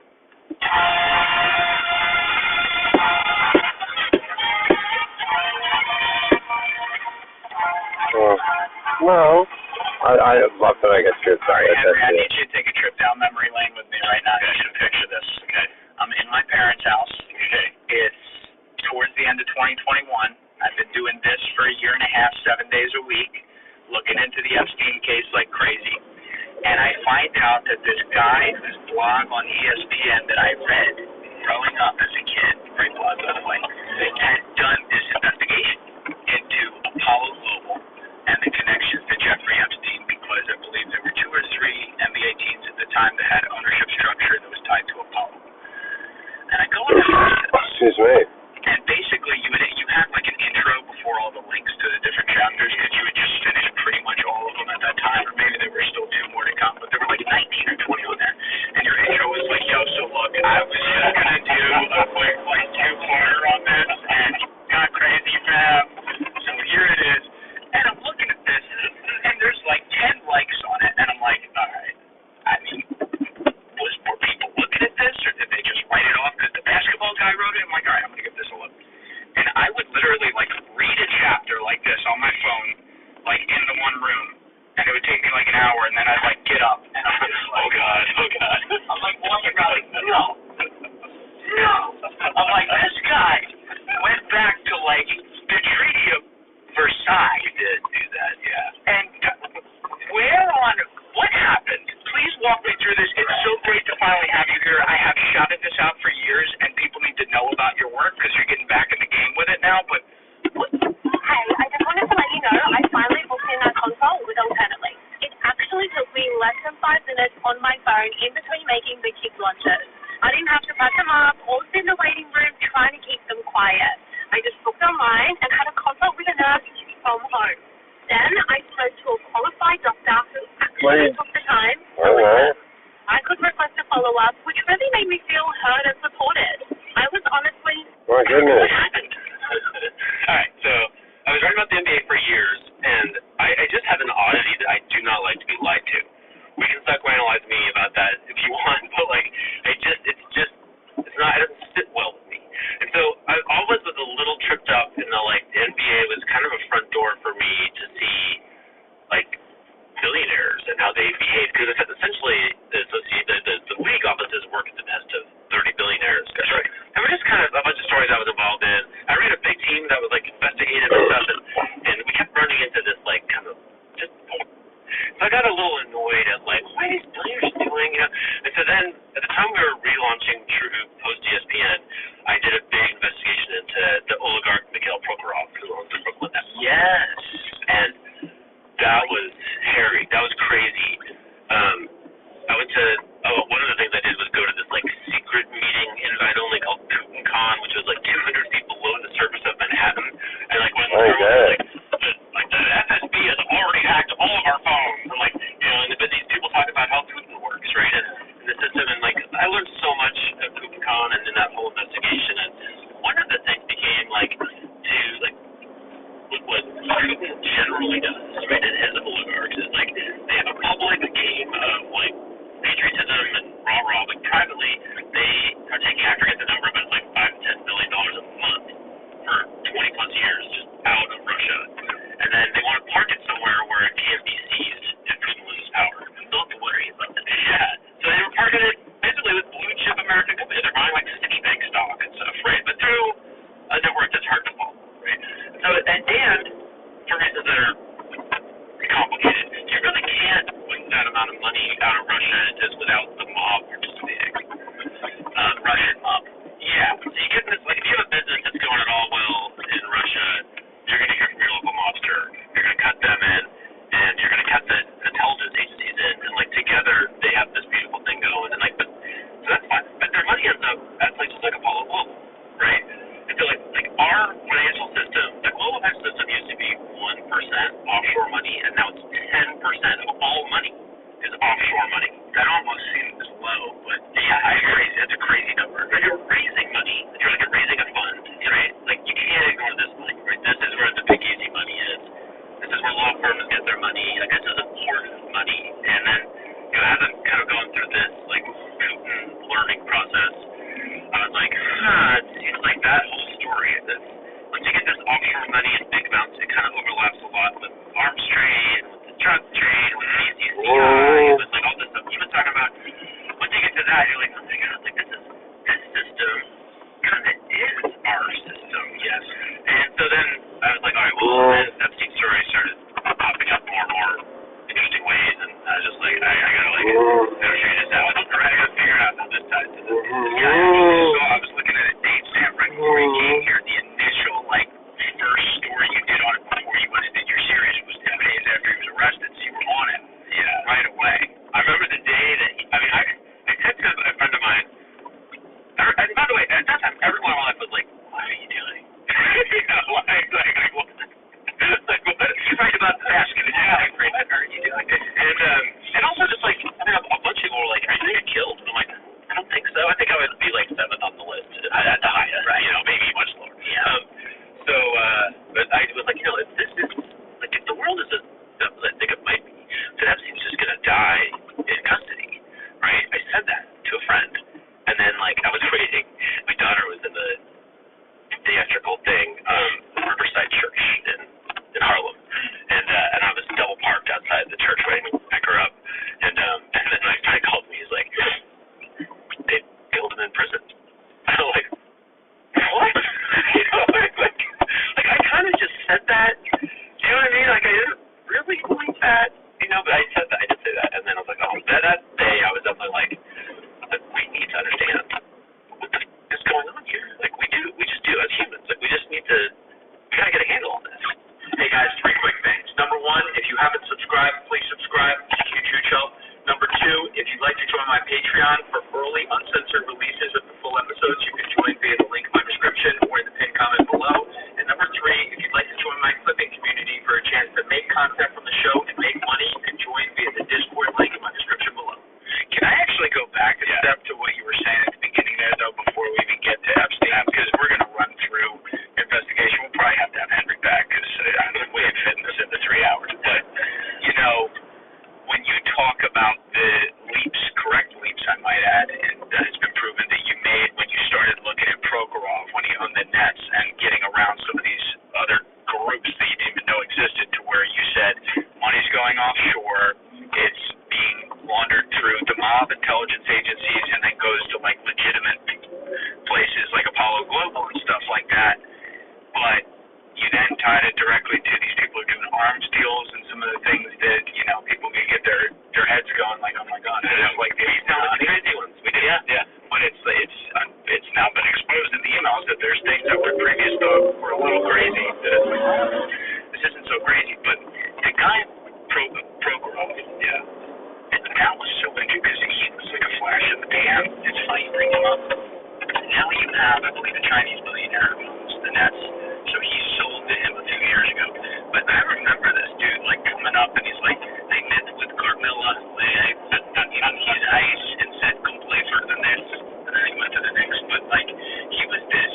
No, I love that I get good. Sorry, Henry, I need you to take a trip down memory lane with me right now. Okay, I should picture this. Okay. I'm in my parents' house. Okay. It's towards the end of 2021. I've been doing this for a year and a half, 7 days a week, looking into the Epstein case like crazy. And I find out that this guy whose blog on ESPN that I read growing up as a kid, great blog by the way, had done this investigation into Apollo Global and the connections to Jeffrey Epstein, because I believe there were 2 or 3 NBA teams at the time that had ownership structure that was tied to Apollo. And I go into this. Excuse me. And basically, you had like an intro before all the links to the different chapters, because you had just finished pretty much all of them at that time, or maybe there were still 2 more to come, but there were like 19 or 20 on there. And your intro was like, yo, so look, I was just going to do a quick like 2-parter on this, and got crazy fam. So here it is. And I'm looking at this, and there's like 10 likes on it, and I'm like, all right. I mean, was more people looking at this, or did they just write it off because the basketball guy wrote it? I'm like, all right, I'm going to give this a look. And I would literally, like, read a chapter like this on my phone, like, in the one room, and it would take me, like, an hour, and then I'd, like, get up, and I'm just like, oh, God. I'm, like, walking around, like, no. I'm like, this guy went back to, like, the Treaty of Versailles. You did do that, yeah. And what happened? Please walk me through this. It's so great to finally have you here. I have shouted this out for years, and people need to know about your work because you're getting back in the game with it now. But Hey, I just wanted to let you know I finally booked in that consult with Alternately. It actually took me less than 5 minutes on my phone in between making the kids' lunches. I didn't have to pack them up or sit in the waiting room trying to keep them quiet. I just booked online and had a consult with a nurse from home. Then I spoke to a qualified doctor who actually took the time. I could request a follow-up, which really made me feel heard and supported. I was honestly... My goodness. What happened? All right, so I was writing about the NBA for years, and I just have an oddity that I do not like to be lied to. We can psychoanalyze me about that if you want, but like, it doesn't sit well with me. And so I always was a little tripped up in the NBA was kind of a front door for me to see like billionaires and how they behave, because essentially the league offices work at the behest of 30 billionaires. That's right. And we're just kind of a bunch of stories I was involved in. I ran a big team that was like investigative and stuff, and we kept running into this like kind of just. So I got a little annoyed at like, what are these billionaires doing? You know? And so then at the time we were relaunching True post ESPN, I did a big investigation into the oligarch Mikhail Prokhorov, who owns the Brooklyn Nets. Yes. And that was hairy. That was crazy. I went to one of the things I did was go to this like secret meeting, invite only, called Con, which was like 200 feet below the surface of Manhattan, and like when the FSB has already hacked all of our phones, and like but these people talk about how Putin works, right, and the system, and like I learned so much at Con and in that whole investigation, and one of the things became like to like what Putin generally does, right, and his oligarchs is like they have a public game of like patriotism and rah-rah, but privately they are taking aggregate the number of it's like $5 to $10 billion a month for 20 plus years just out of Russia, and then they want to park it somewhere where it can't be seized if Putin loses power. They'll have to worry about that. Yeah. So they were parking it basically with blue chip American companies. They're buying like Citibank stock and stuff, right? But through a network that's hard to follow, right? So and for reasons that are complicated, you really can't put that amount of money out of Russia just without the mob participating. Russian mob. Yeah. So you get this, like, if you have a business that's going at all well in Russia, you're going to hear from your local mobster. You're going to cut them in, and you're going to cut the intelligence money. Like, this is a hoard of money. And then, as I'm kind of going through this, like, learning process, I was like, it seems like that whole story is this. Once you get this offshore money in big amounts, it kind of overlaps a lot with arms trade, with the drug trade, with BCCI, with like all this stuff he was talking about. Once you get to that, you're like, oh my god, like this system kind of is our system. Yes. And so then I was like, all right, well, then Epstein's story started popping up more and more interesting ways, and I was just like, I gotta like figure this out. I gotta figure out how this ties to this. Yeah, so I was looking at a date stamp right before you came here. The initial like first story you did on it before you went into your series was 10 days after he was arrested, so you were on it right away. I remember the day that I texted a friend of mine. And by the way, at that time, everyone in my life was like, what are you doing? What? You're right about the mask. What are you doing? And also just like, a bunch of people were like, are you going to get killed? And I'm like, I don't think so. I think I would be like 7th on the list at the highest, right? Maybe much lower. Yeah. But I was like, if this is, like, if the world is as I think it might be, then Epstein's just going to die in custody, right? I said that to a friend. And then, like, I was waiting. My daughter was in the theatrical thing, Riverside Church in Harlem. And I was double parked outside the church waiting to pick her up. And then my friend called me. He's like, they killed him in prison. I'm like, what? Like I kind of just said that. Do you know what I mean? Like, I didn't really believe that, but I said that. I did say that. And then I was like, oh, that day I was definitely like, we need to understand what the is going on here. Like, we just do as humans. Like, we gotta get a handle on this. Hey guys, 3 quick things. Number 1, if you haven't subscribed, please subscribe. Huge help. Number 2, if you'd like to join my Patreon for early uncensored releases of the full episodes, you can join via the link in my description or in the pinned comment below. And number 3, if you'd like to join my clipping community for a chance to make content from the show and make money, you can join via the Discord link in my description below. Can I actually go back a step to what you were saying at the beginning there, though, before we even get to Epstein? Because we're going to run through investigation. We'll probably have to have Henry back because I don't think we have fitting this into 3 hours. But, when you talk about the correct leaps, I might add, and it's been proven that you made when you started looking at Prokhorov when he owned the nets and getting around some of these other groups that you didn't even know existed, to where you said money's going offshore, it's being laundered through the mob intelligence agencies and then goes to like legitimate places like Apollo Global and stuff like that. But you then tied it directly to these people who are doing arms deals and some of the things that, people can get their heads going like, oh my god, it's like these crazy ones. We did, yeah. But it's now been exposed in the emails that there's things that were previous thought were a little crazy. That it's like, this isn't so crazy. But the guy Prokhorov, that was so interesting because he was like a flash in the pan. It's funny you bring him up. Now you have, I believe, a Chinese billionaire who owns the nets. So he sold to him a few years ago. But I remember this dude like coming up and he's like, they met with Carmilla, he's ice and said, go play for the Nets. And then he went to the Knicks. But like, he was this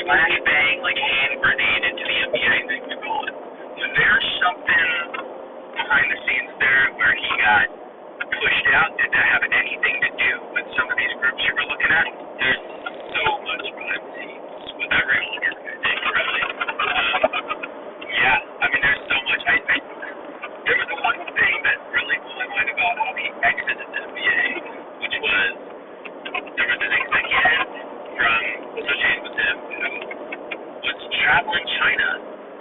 flashbang, like hand grenade into the NBA thing to call it. Was there something behind the scenes there where he got pushed out? Did that have anything to do with some of these groups you were looking at? There's so much behind the scenes with every organization, really. I mean, there's so much. There was one thing that really blew my mind about how he exited the NBA, which was there was an executive associated with him who was traveling China,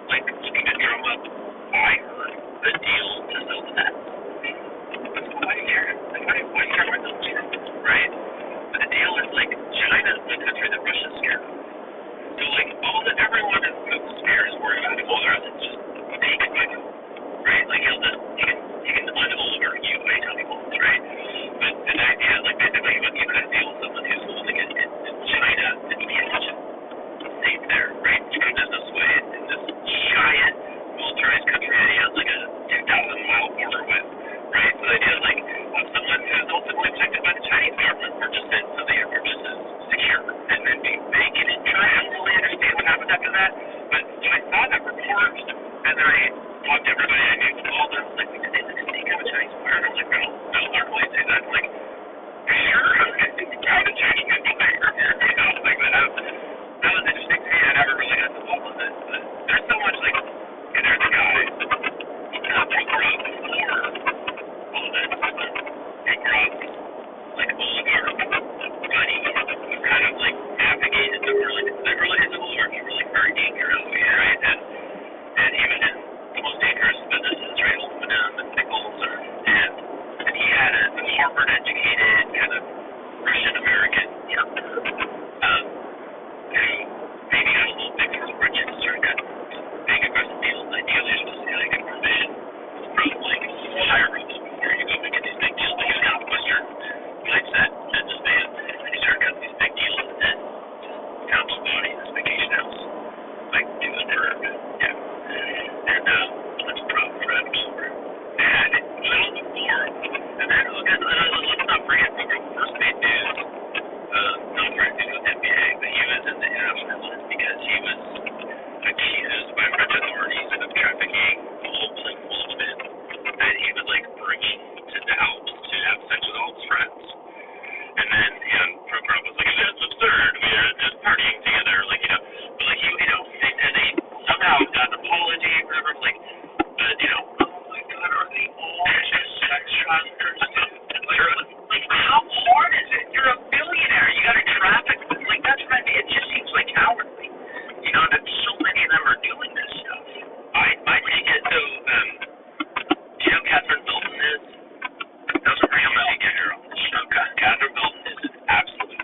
like looking to drum up, I heard, the deal to sell the Nets. Why do you care? Why do you care about those? talked to everybody I knew from all this. Like, did they sneak out a Chinese fire? And I'm like, no, they're going to say that. Like, sure, I was going to have a Chinese fire. You know, like that was interesting to me. I never really got involved with it. But there's so much, like, and there's a guy that broke ground before all of this. Broke ground, like, oligarch buddy who kind of, like, navigated the early days of oligarchy were, like, very dangerous, right? And he was in the most dangerous businesses, right? Aluminum and nickels, and he had a Harvard-educated kind of Russian-American, who maybe got a little big for the riches or got big aggressive deals. Ideally, you're supposed to get like a permission from like higher ups before you go and get these big deals. But he was kind of a Western mindset businessman, and he started getting these big deals and then just found his body in this vacation house, like he was murdered. Yeah. And that's a problem for Adam Silver. And a little before, and then let's not forget the first made news. Not for anything with NBA, but he was in the international list because he was accused by French authorities of trafficking a whole plane full of men that he was like bringing to the Alps to have sex with all his friends. And then Trump was like, that's absurd. We are just partying together, like but like and they somehow got an apology, whatever, like, but oh my God, are they all just sex traffickers? Like, how hard is it? You're a billionaire. You got to traffic. Like, that's what I mean. It just seems like cowardly. That so many of them are doing this stuff. I take it, so, do you know Catherine Milton is? Doesn't ring a bell. Get her on the show. Catherine Milton is an absolute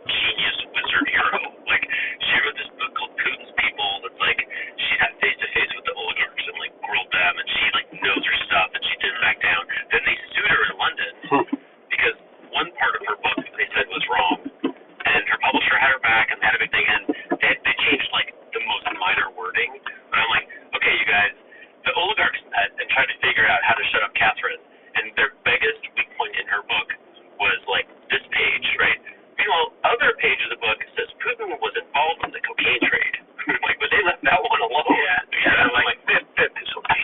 genius wizard hero. Like, she wrote this book called Putin's People that's like, she had face-to-face with the oligarchs and, like, grilled them, and she, like, knows her stuff, and she didn't back down. Then they sued her in London because one part of her book they said was wrong, and her publisher had her back and had a big thing, and they changed, like, the most minor wording. But I'm like, okay, you guys, the oligarchs met and tried to figure out how to shut up Catherine, and their biggest weak point in her book was, like, this page, right? Meanwhile, other page of the book says Putin was involved in the cocaine trade. Like, but they left that one alone. Yeah. I'm like, fifth is okay.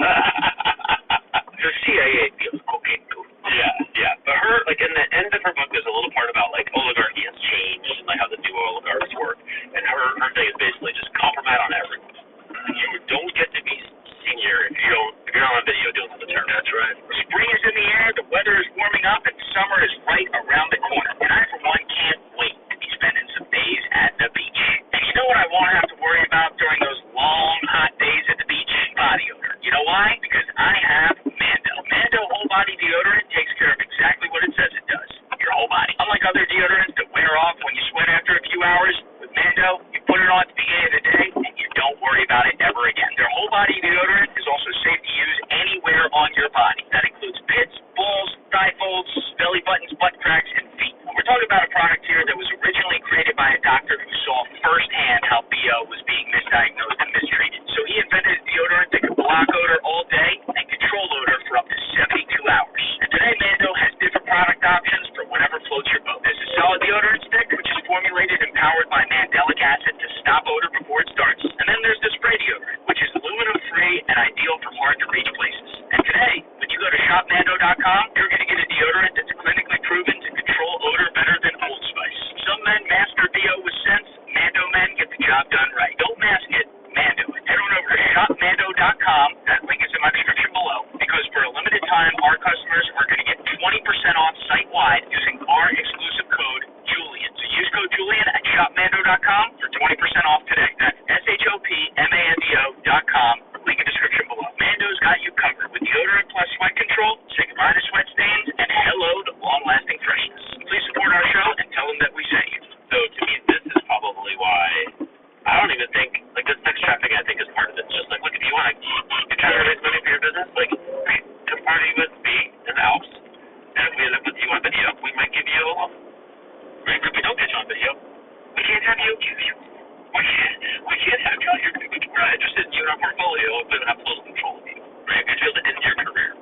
The CIA deals cocaine too. Yeah. But her, like, in the end of her book, there's a little part about, like, oligarchy has changed and, like, how the new oligarchs work. And her thing is basically just compromise on everyone. You don't get to be senior if you're not on video doing the term. That's right. Spring is in the air, the weather is warming up, and summer is right around the corner. And I, for one, can't wait to be spending some days at the beach. And you know what I won't have to worry about during those long, hot days at the beach? Body odor. You know why? Because I have Mando. Mando whole body deodorant takes care of exactly what it says it does. Your whole body. Unlike other deodorants that wear off when you sweat after a few hours, with Mando, you put it on at the beginning of the day, and you don't worry about it ever again. Their whole body deodorant is also safe to use anywhere on your body. That includes pits, balls, thigh folds, belly buttons, butt cracks, and feet. We're talking about a product here that was originally created by a doctor who saw firsthand how BO was being misdiagnosed and mistreated. So he invented a deodorant that could block odor all day and control odor for up to 72 hours. And today, Mando has different product options for whatever floats your boat. There's a solid deodorant stick, which is formulated and powered by mandelic acid to stop odor before it starts. And then there's the spray deodorant, which is aluminum-free and ideal for hard-to-reach places. And today, when you go to shopmando.com, you're going to get a deodorant that's clinically proven to control odor better than Old Spice. Some men master BO with sense. Mando men get the job done right. Don't mask it. Mando it. Head on over to shopmando.com. That link is in my description below. Because for a limited time, our customers are going to get 20% off site-wide using our exclusive code Julian. So use code Julian at shopmando.com for 20% off today. That's shopmando.com. Link in description below. Mando's got you covered with deodorant plus sweat control. Say goodbye to sweat stains and hello to long-lasting freshness. Please support our show and tell them that we sent you. So to me, this is probably why I don't even think, like, this sex trafficking, I think, is part of it. It's just like, look, if you want to, you're trying to raise money for your business, like, come party with me in the Alps, and if we end up with you on video, we might give you a loan. Right? If we don't get you on video, we can't have you. We can't have you on your video. We're not interested in you in our portfolio if we don't have total control of you. Right? If you feel to end your career.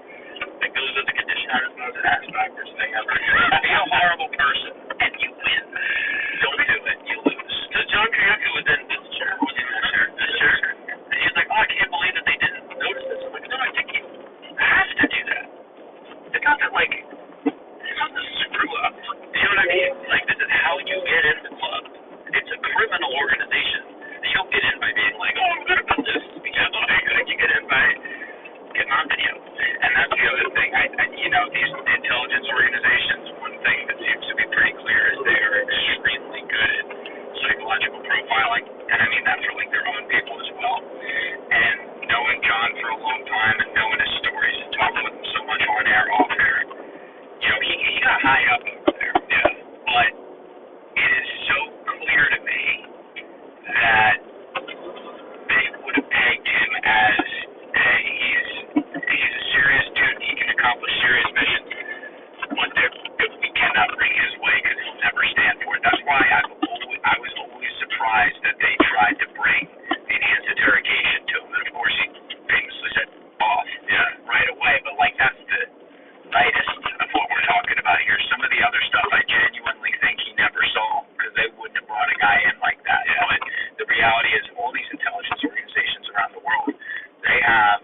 Like, those are the conditions. I don't know the ass backwards thing ever. Be a horrible person, and you win. Don't do it. You lose. So John Kiriakou was in this chair. Was he in this chair? And he was like, oh, I can't believe that they didn't notice this. getting on video. And that's the other thing. These intelligence organizations, one thing that seems to be pretty clear is they are extremely good at psychological profiling, and I mean that for like their own people as well. And knowing John for a long time and knowing his stories and talking with him so much on air, off air, he got high up over there. Yeah. But it is so clear to me that they would have pegged him as he's a serious dude, he can accomplish serious missions, but we cannot bring his way because he'll never stand for it. That's why I was always surprised that they tried to bring the enhanced interrogation to him, and of course he famously said off right away, but like that's the lightest of what we're talking about here. Some of the other stuff I genuinely think he never saw because they wouldn't have brought a guy in like that. Yeah. But the reality is all these intelligence organizations around the world, they have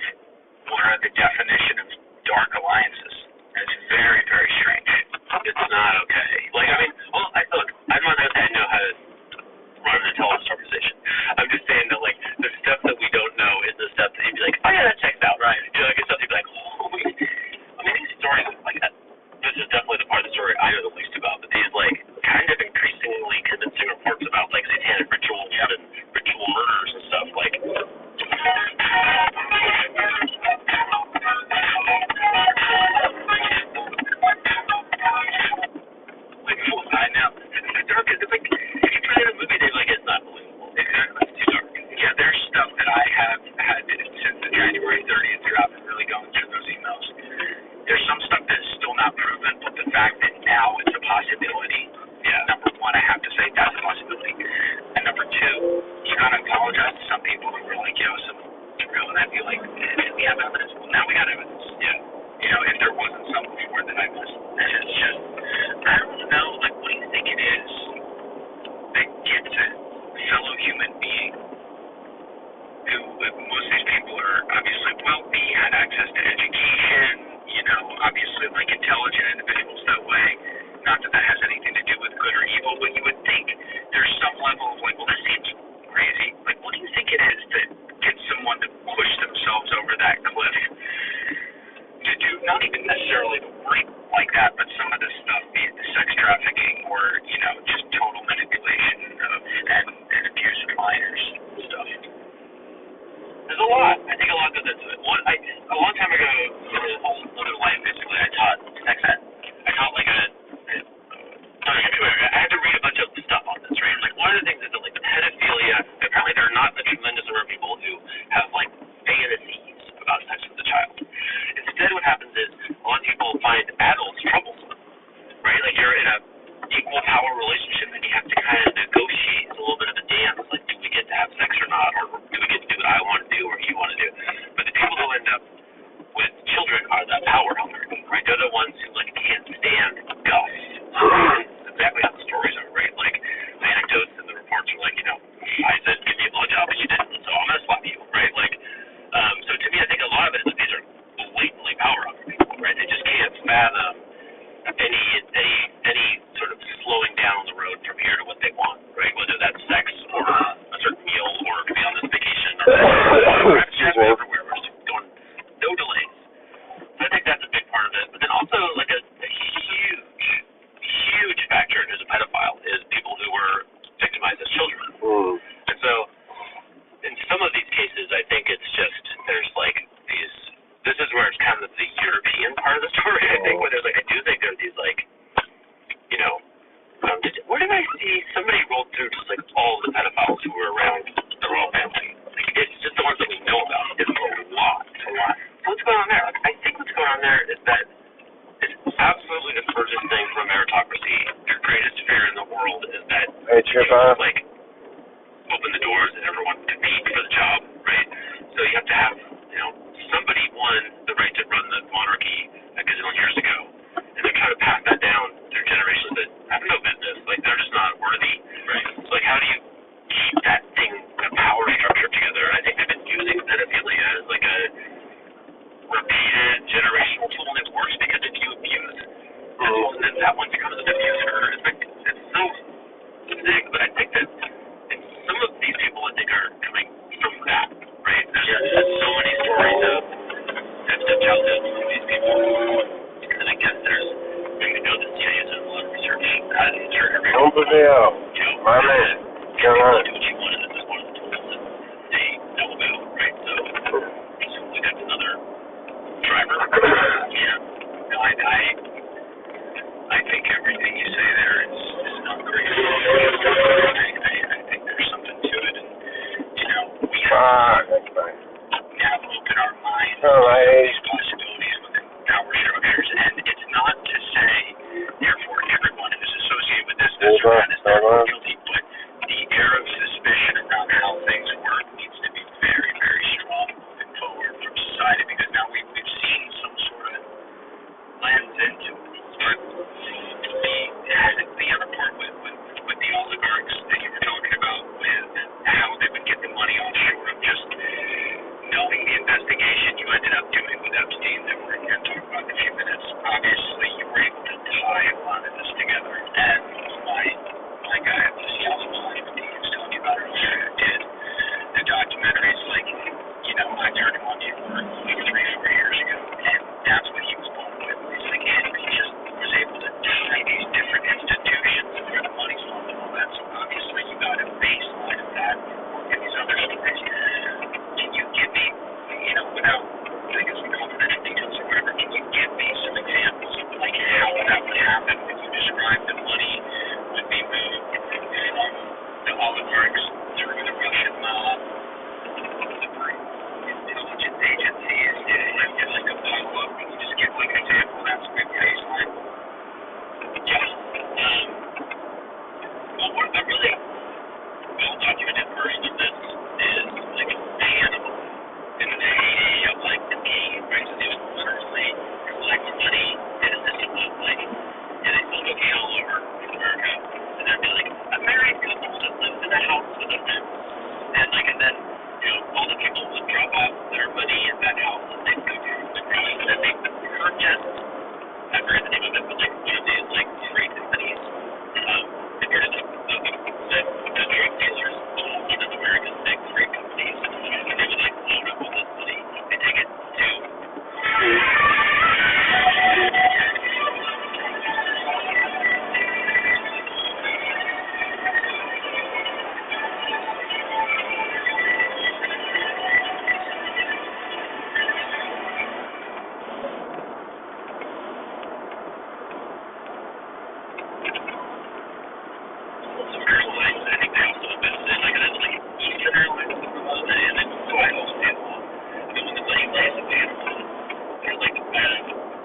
what are the definition of dark alliances. And it's very, very strange. It's not okay. Like, I mean, look, I'm not going to say I know how to run an intelligence organization. I'm just saying that, like, the stuff that we don't know is the stuff that you'd be like, oh, yeah, that checks out, right? Like, it's stuff you'd be like, holy. I mean, these stories, like, this is definitely the part of the story I know the least about, but these, like, kind of increasingly convincing reports about, like, satanic rituals and ritual murders and stuff, like, I know. It's dark. It's like, if you put it in a movie, they're like, it's not believable. Exactly. It's too dark. Yeah, there's stuff that I have had since the January 30th year. I've been really going through those emails. There's some stuff that's still not proven, but the fact that now it's a possibility, number one, I have to say that's a possibility. And number two, you gotta apologize to some people who were like, it's real, and I'd be like, we have evidence. Well, now we got evidence. Yeah. If there wasn't some before that I missed. And it's just, I don't know, like, what do you think it is that gets a fellow human being who, most of these people are obviously wealthy, had access to education, obviously, like, intelligent individuals that way. Not that that has anything to do with good or evil, but you would think there's some level of, like, well, this seems crazy. Like, what do you think it is that gets someone to push themselves over that cliff to do not even necessarily rape like that, but some of the stuff, be it the sex trafficking or, just total manipulation of and abuse of minors and stuff? There's a lot. I think a lot goes into it. A long time ago, in a whole other life, basically, I taught sex ed. I taught like I had to read a bunch of stuff on this, right? Like, one of the things is that, like, the pedophilia, apparently there are not a tremendous number of people who have, like, fantasies about sex with a child. Instead, what happens is a lot of people find adults troublesome, right? Like, you're in a equal power relationship and you have to kind of negotiate. It's a little bit of a dance, like, do we get to have sex or not, or do we get to do what I want to do or you want to do? But the people who end up with children are that power hungry, right? They're the ones who, like, can't stand guff. That's exactly how the stories are, right? Like, the anecdotes and the reports are like, I said, give me a blowjob and you didn't, so I'm going to slap you, right? Like, so to me, I think a lot of it is that these are blatantly power hungry people, right? They just can't fathom any sort of slowing down the road from here to what they want, right? Whether that's sex or a certain meal or to be on this vacation or everywhere. We're just going no delays. So I think that's a big part of it. But then also, like, a huge factor as a pedophile is people who were victimized as children. And so in some of these cases, I think it's just there's like these. This is where it's kind of the European part of the story. I think where there's like I do think there are these like where did I see somebody rolled through just like all the pedophiles who were around the royal family? Like, it's just the ones that we know about. It's a lot. So what's going on there? Like, I think what's going on there is that it's absolutely the furthest thing from meritocracy. Your greatest fear in the world is that like open the doors and everyone compete for the job, right? So you have to have somebody won the right to run the monarchy a gazillion years ago, and they're trying to pass that down through generations that have no business. Like, they're just not worthy, right? So, like, how do you keep that thing, the power structure together? I think they've been using pedophilia as like a repeated generational tool, and it works because if you abuse, then that one becomes an abuser. It's like, it's so sick, but I think that some of these people, I think, are coming from that, right? There's just so many stories about, my man? Going on? Do what she wanted. This is one of the tools that they know about, right? So presumably that's another driver. Yeah. No, I think everything you say there is not crazy. I think there's something to it, and we have to open our minds to these possibilities within power structures, and it's not to say, therefore, everyone who's associated with this is therefore guilty, but the air of suspicion around how things work needs to be very, very strong moving forward from society, because now we've seen some sort of lens into it. But the other part with the oligarchs that you were talking about, with how they would get the money offshore, of just knowing the investigation you ended up doing with Epstein that we're going to talk about in a few minutes, obviously you were able to tie a lot of this together. And my guy at the Seattle Live, he was telling me about it earlier, did the documentaries like, I Turned Him On to You like 3-4 years ago, and that's what he was blown with. He's like, he just was able to tie these different institutions and where the money's from and all that. So obviously you got a baseline of that in these other stories. Can you give me, without, I guess, the confidential details or whatever, can you give me some examples of like how that would happen when you describe the money would be moved from the oligarchs through the Russian mob, through intelligence agencies, and like a follow-up? Can you just give like an example? That's a good baseline. Yeah. Well, a really well-documented version of this is like Hannibal in the heyday of like the game, right? So they would literally collect money in a system of like, and they still do it all over America. And there'd be like a married couple that lives in a house with a fence, and then all the people would drop off their money in that house, and they'd go to the grocery, and then they would purchase, I forget the name of it, but like one of these like freight companies. They purchased the drug dealers own one of America's big freight companies, and they would like load up all this money and take it to some airlines. I think they also invested like Eastern Airlines, and then quite often the one that's like basically there's like a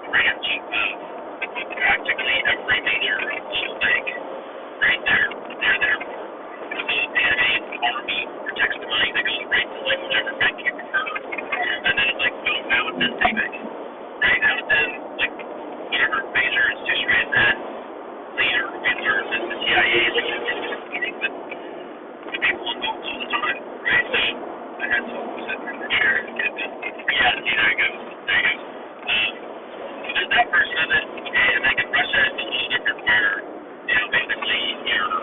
branch of practically every major global bank right there near the airport. So the animated army protects the money that goes right to like whichever bank you prefer, and then it's like boom, now it's in Citibank, right? Now it's in like whatever major institution, right? And then later we learned that the CIA like meeting with the people involved all the time, right? So I had someone sitting in the chair and did this. Yeah, there you go. So there's that version of it. Okay, and like in Russia it's a little different where, basically you're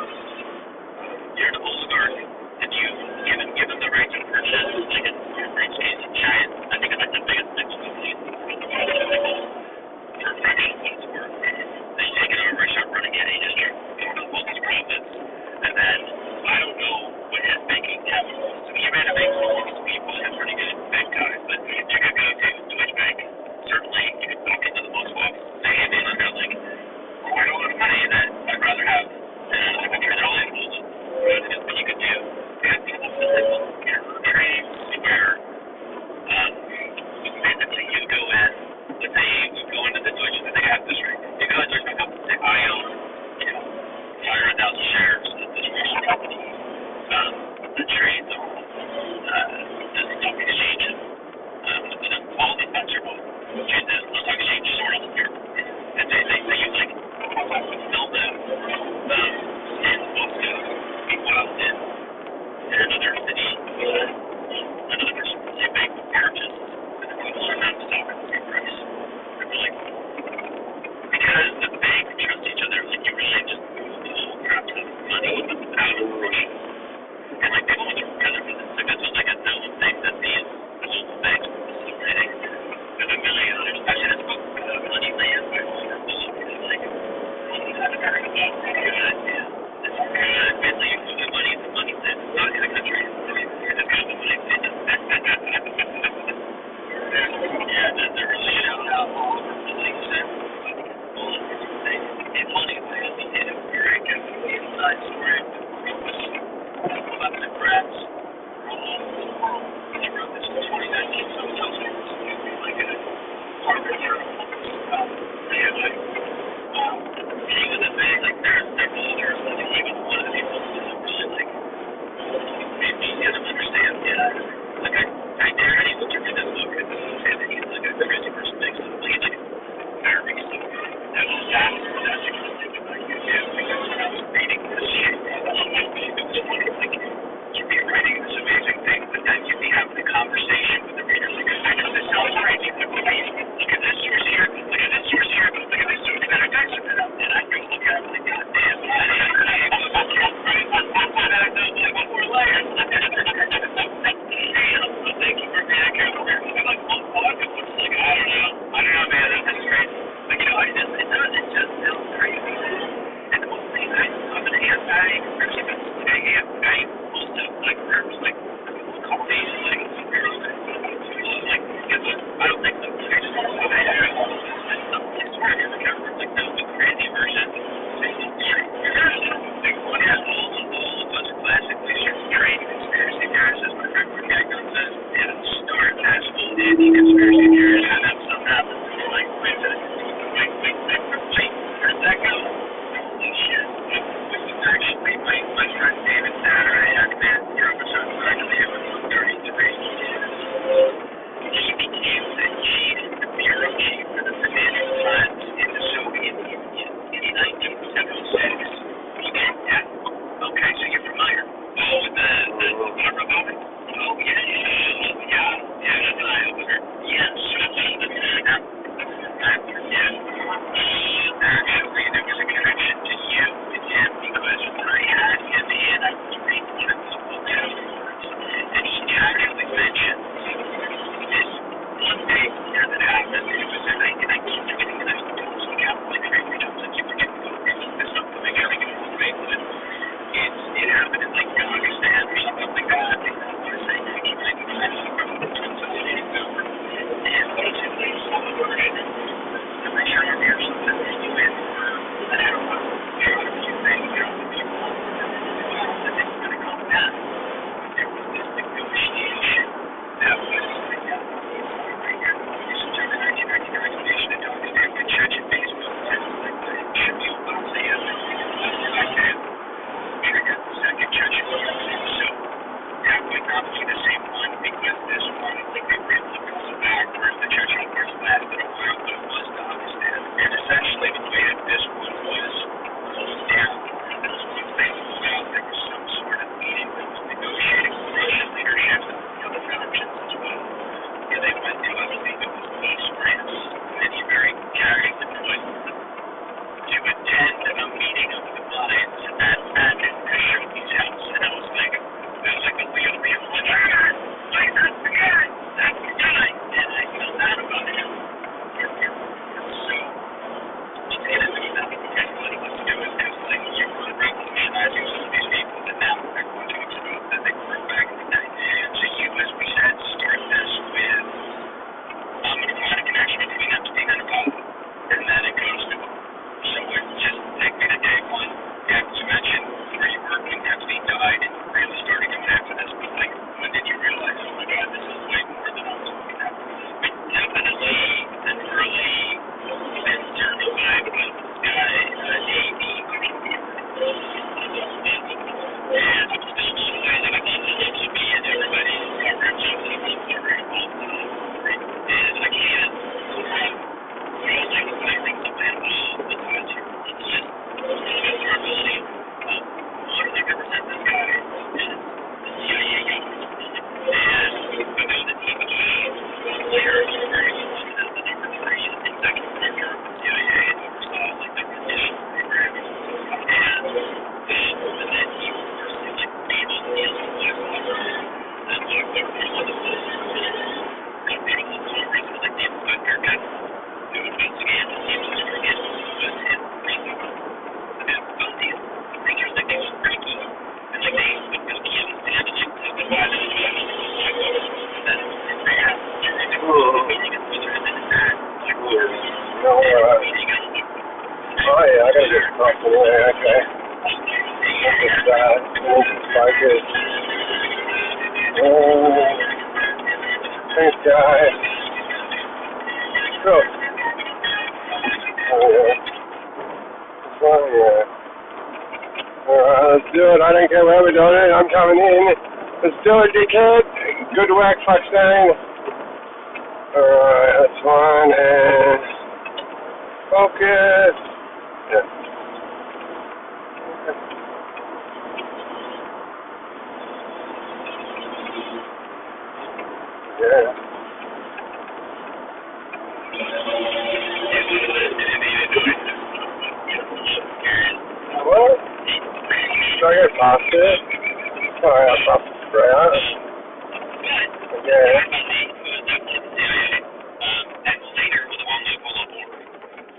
the oligarch and you've given the right to purchase, like in Ukraine's case, a giant, I think it's like the biggest nickel company in the world, for a fraction of what it's worth. They take it over, start running it, he just starts going to all these profits, and then I don't know what his banking capital is. So he ran a bank for all these people, he's a pretty good bank guy, but you could go to Deutsche Bank, certainly you could walk into the most office, say, hey, version. I'm not sure if there's something to do with, I don't know, a few things, you know, people that they were going to come back. There was this negotiation that was right here. This is September 1999 nation and don't understand the church and baseball. It should be about the trigger the second church. So that might not be the same one because this one, I think they were able to go backwards. The church of course lasted a while, but it was to understand. And essentially the way that this one was closed down, there was one thing about there was some sort of meeting that was negotiating with Russian leadership and the other factions as well. And they went to, I believe it was East France, and he very carefully put to attend a meeting of the minds at Khashoggi's house. And I was like a Leo being like, like that's the guy, and I felt bad about him. So let's get into that. Everybody wants to do it because like you were revolutionizing some of these people that now everyone talks about that they were back in the day. So you, as we said, start this with I'm going to find a connection between Epstein and Apollo, and then it goes to so it just take me to day one. Yeah, you mentioned where you were when Epstein died and you really started coming after this, but like when did you realize, oh my God, this is way more than I was looking at? But definitely an early sensor vibe about this guy, Navy, and I'm still so highly involved in me and everybody's coverage of the very involved and I can't feel like I think something about the time here. It's just our ability to represent this guy and the CIA guy. And I know that he became later very well known as the number 3 executive director of the CIA and oversaw like the rendition program. And then he was personally like able to deal with Black Water and Black Water was one of the beautiful stories with like the inspector general who investigated the team of target was his reason about these creatures like they were freaky and like they would go kill and stand and like testify to the Black Water and then they had meeting and whether and then that Black Water meeting and oh yeah, I gotta get something there, okay. It's focus. Thanks guys. Cool. Oh yeah. Alright, let's do it. I don't care where we're doing it. I'm coming in. Let's do it, dickhead. Good work, Fuckstein. Alright, that's fine. And focus. Yeah. Yeah. What? Do I get past it? Sorry, I popped the spray out. Yeah. And later was on the Apollo board.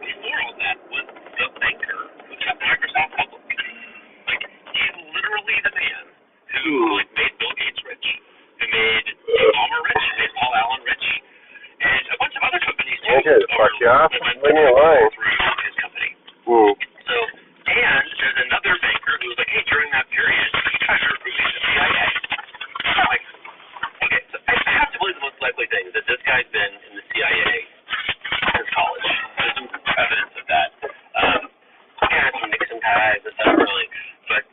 Before all that was the banker who kept Microsoft public. Like, he's literally the man who like made Bill Gates rich, who made Obama rich, who made Paul Allen rich, and a bunch of other companies too. Okay, fuck you off. Leave me alone. Through his company. Mm. So, and there's another banker who was like, hey, during that period, you guys are recruiting the CIA. I'm like, okay, so I have to believe the most likely thing is that this guy's been in the CIA since college. There's some evidence of that. And some Nixon ties and stuff, really. But,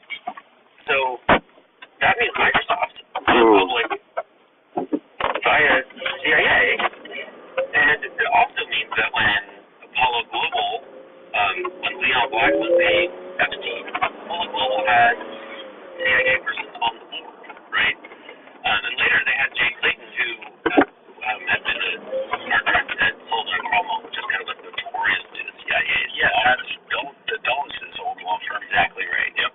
so, that means Microsoft went public via CIA. And it also means that when Apollo Global, when Leon Black was named Epstein, Apollo Global had CIA persons on the board, right? And later they had Jay Clayton, who had been a partner at Sullivan Cromwell, which is kind of like notorious to the CIA. Yeah, that's the Dulles' old law firm. Exactly right. Yep.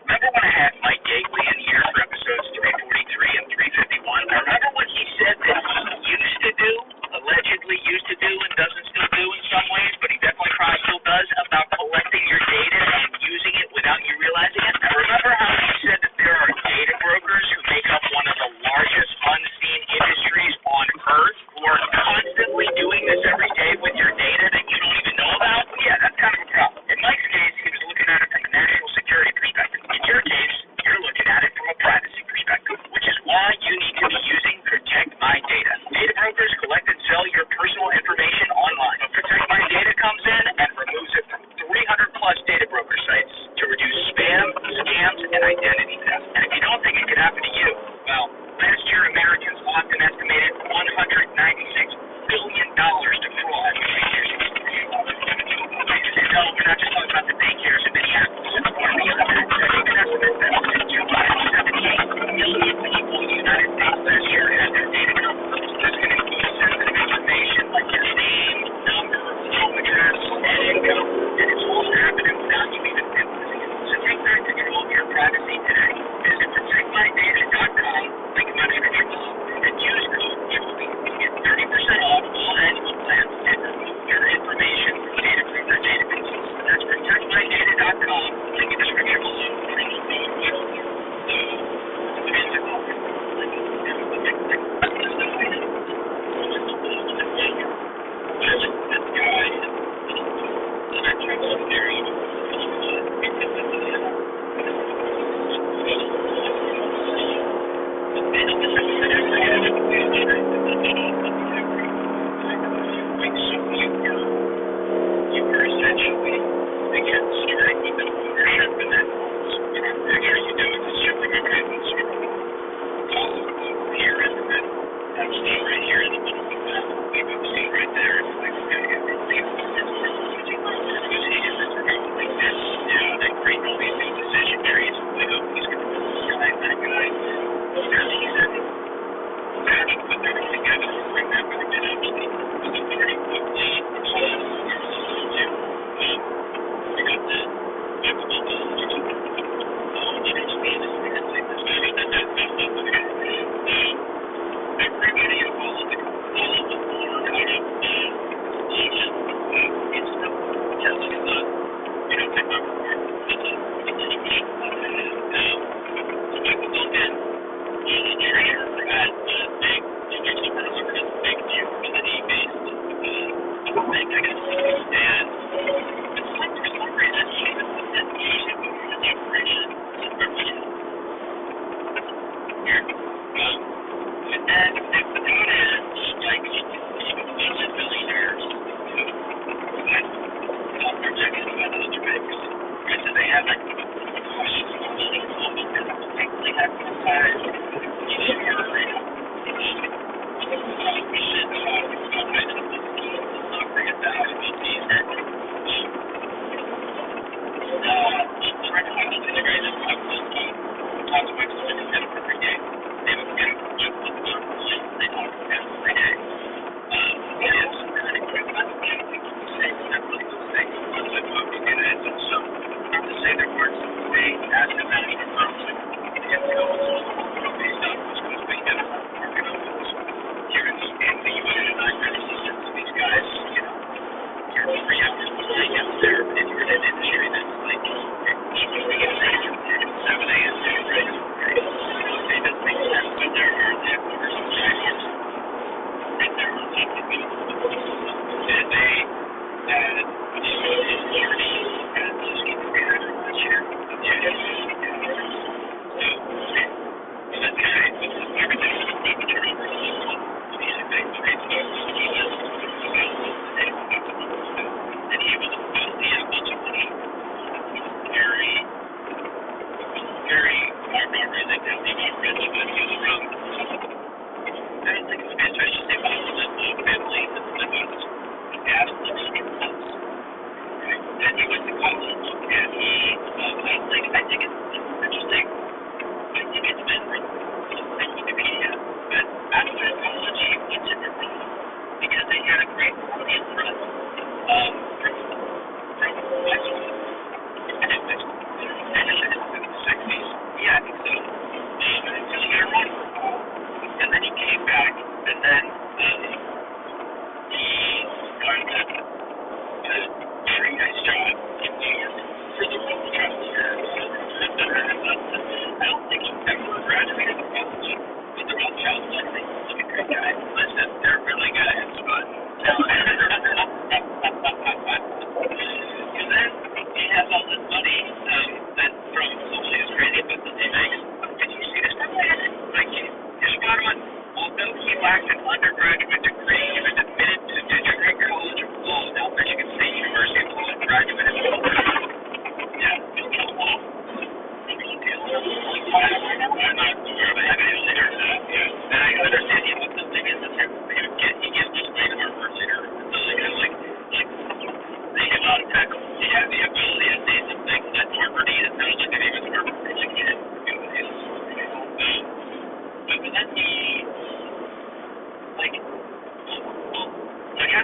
Remember when I had Mike Gately in here for episodes 343 and 351? I remember what he said that he used to do, allegedly used to do, and doesn't still do in some ways, but he definitely probably still does, about collecting your data and using it without you realizing it. I remember how he said that there we're not just talking about the daycares in Minneapolis and far beyond that. So you can estimate that 278 million people in the United States last year had their data covered. That's going to include sensitive information like your name, number, home address, and income. And it's all happening without you even realizing it. So take back control of your privacy today. Visit protectmydata.com, link in my description below, and use code JOLY to get 30% off all annual plans and remove your information from data from their databases. That's protectmydata.com, link in the description below, and use code JOLY.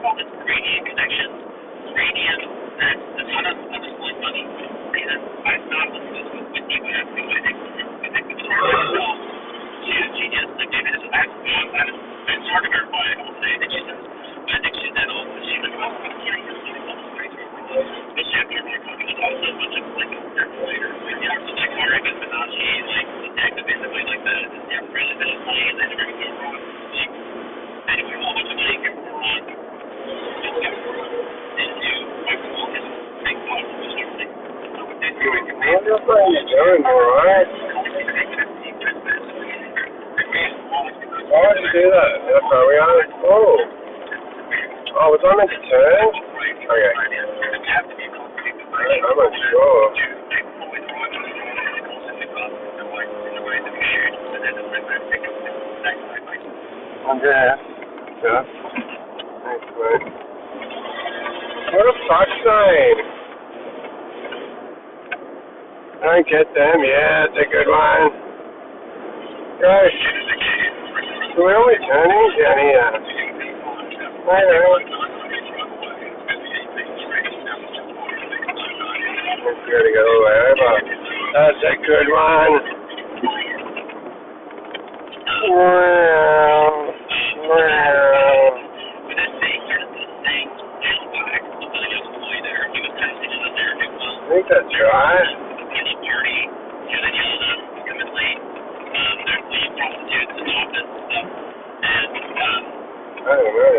have all this gradient connections, gradient, that's a ton of really funny. And I thought this was with me when I was doing it. She just, like, maybe this is it's hard to verify, I won't say that she says, but I think she said, oh, she was like, oh, yeah, you're doing all this great stuff. Especially after you're talking about also a bunch of, like, later, yeah, so, like, Harry and Fibonacci, like, detective basically, like, the really the money and then everything goes wrong. Like, anyway, all of the money gets wrong. Into, like, all this big part of this thing. What are you doing, alright? Why would you do that? That's where we are. Oh. Oh, was I meant to turn? Okay. I'm not sure. I'm there. Yeah. Thanks, mate. What a fuck sign. I don't get them. Yeah, it's a good one. Gosh. So we're only turning down here. I know. Let's gotta go over. That's a good one. Wow. Wow. I think that's right. I don't know.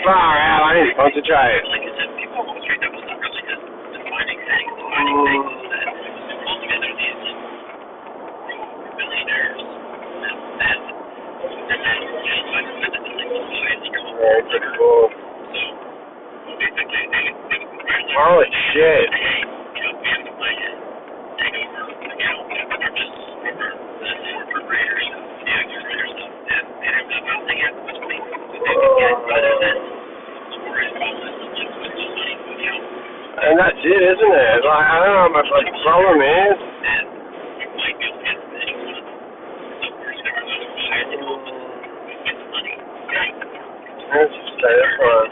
Far out, I need to concentrate. Pretty cool. Holy shit. And that's it, isn't it? Like, I don't know what my fucking problem is. Let's just stay this one.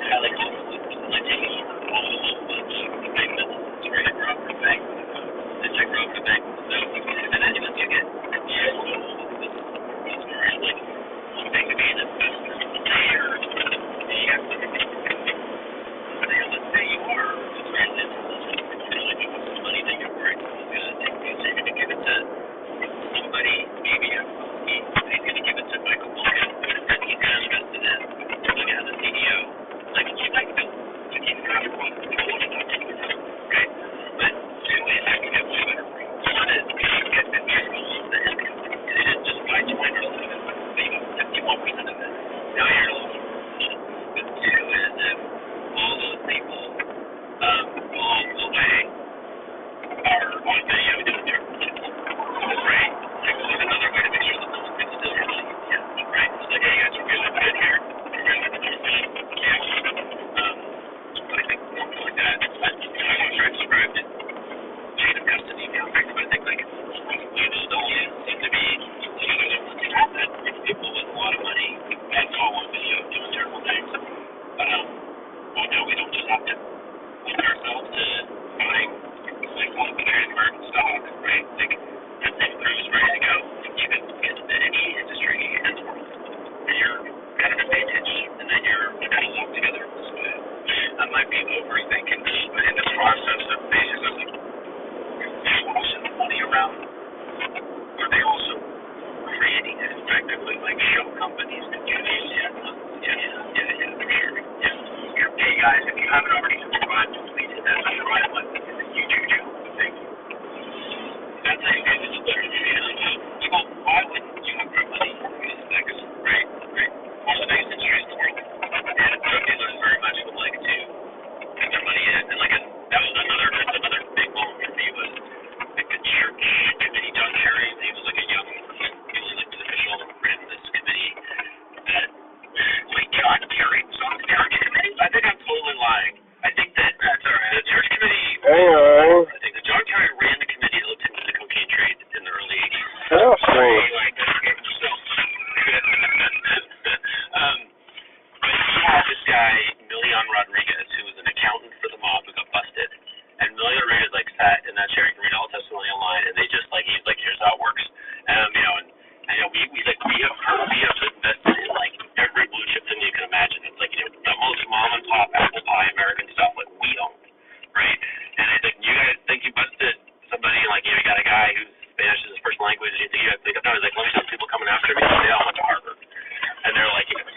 off screen. But he had this guy, Milian Rodriguez, who was an accountant for the mob who got busted. And Milian Rodriguez sat in that chair, you can read all the testimony online, and they just he's like, here's how it works. We have invested in every blue chip thing you can imagine. It's the most mom and pop apple pie American stuff we own, right? And it's you guys think you busted somebody you got a guy who's Spanish is his first language, and you think you have to pick up now. He's let me tell people coming after me. They all went to Harvard, and they're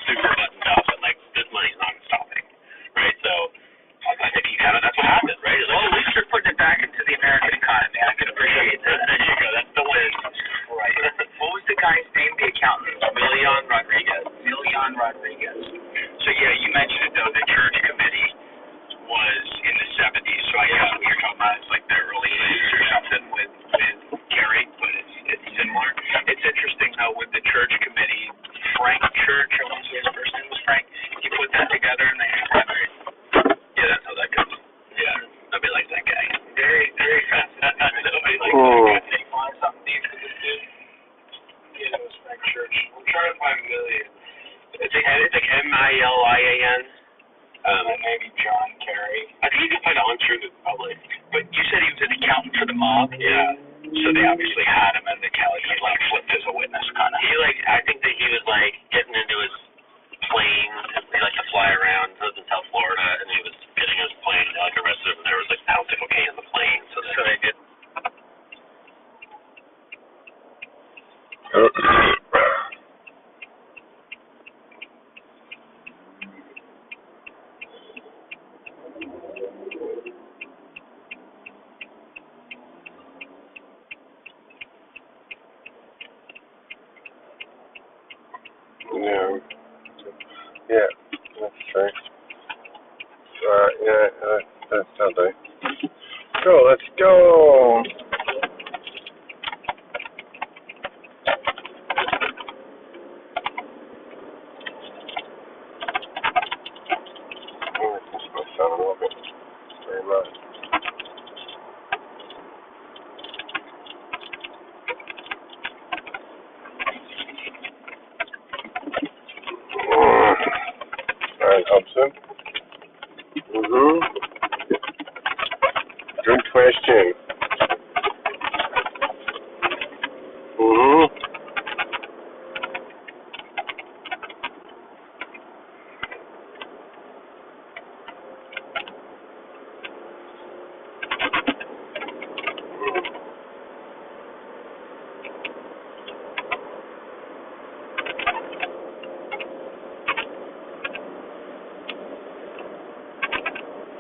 super buttoned up, and this money's not stopping, right? So I think that's what happened, right? Well, at least you're putting it back into the American economy. I can appreciate that. There you go. That's the win. Right. What was the guy's name? The accountant? Milian Rodriguez. So yeah, you mentioned it though. The church committee was in the 70s. So I guess what you're talking about is the early 80s or something with Gary, but it's similar. It's interesting though with the church committee, Frank Church, I want to say his first name was Frank. He put that together and they collaborated. Yeah, that's how that goes. Yeah, nobody likes that guy. Very, very fascinating. Nobody likes that guy. They want something deep for this dude. Yeah, it was Frank Church. I'm trying to find Milian. It's Milian. Maybe John Kerry. I think you can find it on True Public. But you said he was an accountant for the mob? Yeah. So they obviously had him, and he flipped as a witness, kind of. I think that he was getting into his plane. He liked to fly around. He lived in South Florida, and he was getting his plane. They arrested him, and there was ounce of cocaine in the plane. So they did. Yeah, that's true. Yeah, that's how they. Cool, let's go. This might sound a little bit very much. Alright, Hobson. Good question.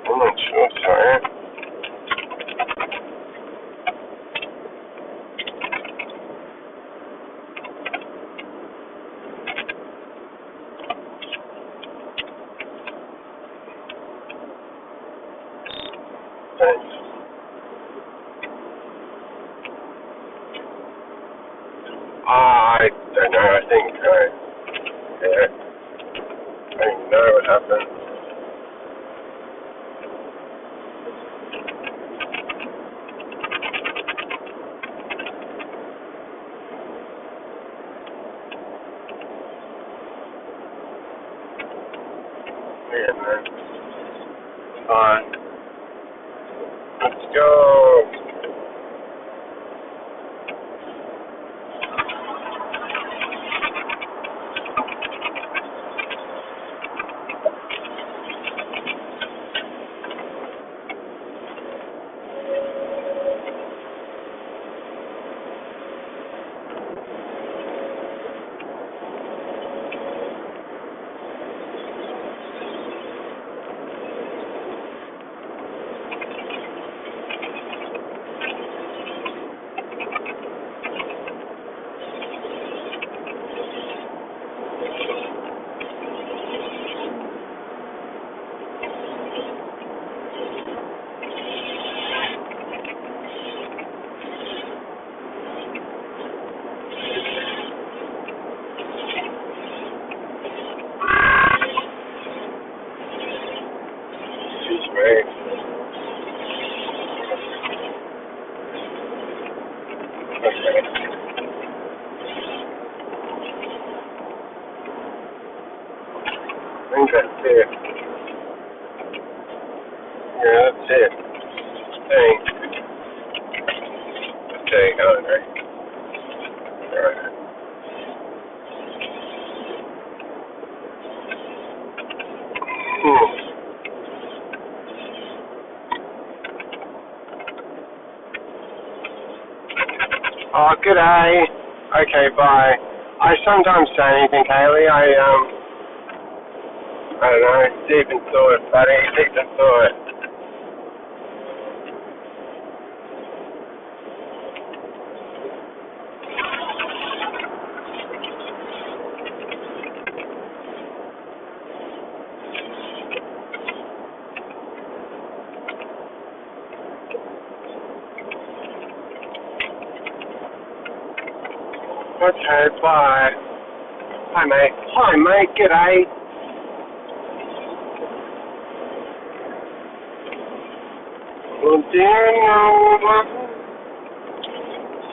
I'm not sure, sorry. Thanks. I don't know, I think, yeah, I don't know what happened. Yeah, man. Fine. Let's go. it. Yeah, that's it. Thanks. Okay, hungry. Alright. Oh, g'day. Okay, bye. I sometimes say anything, Hayley. I don't know, deep in thought, buddy, deep in thought. Okay, bye. Hi, mate. Hi, mate, g'day. Well, dear, no one.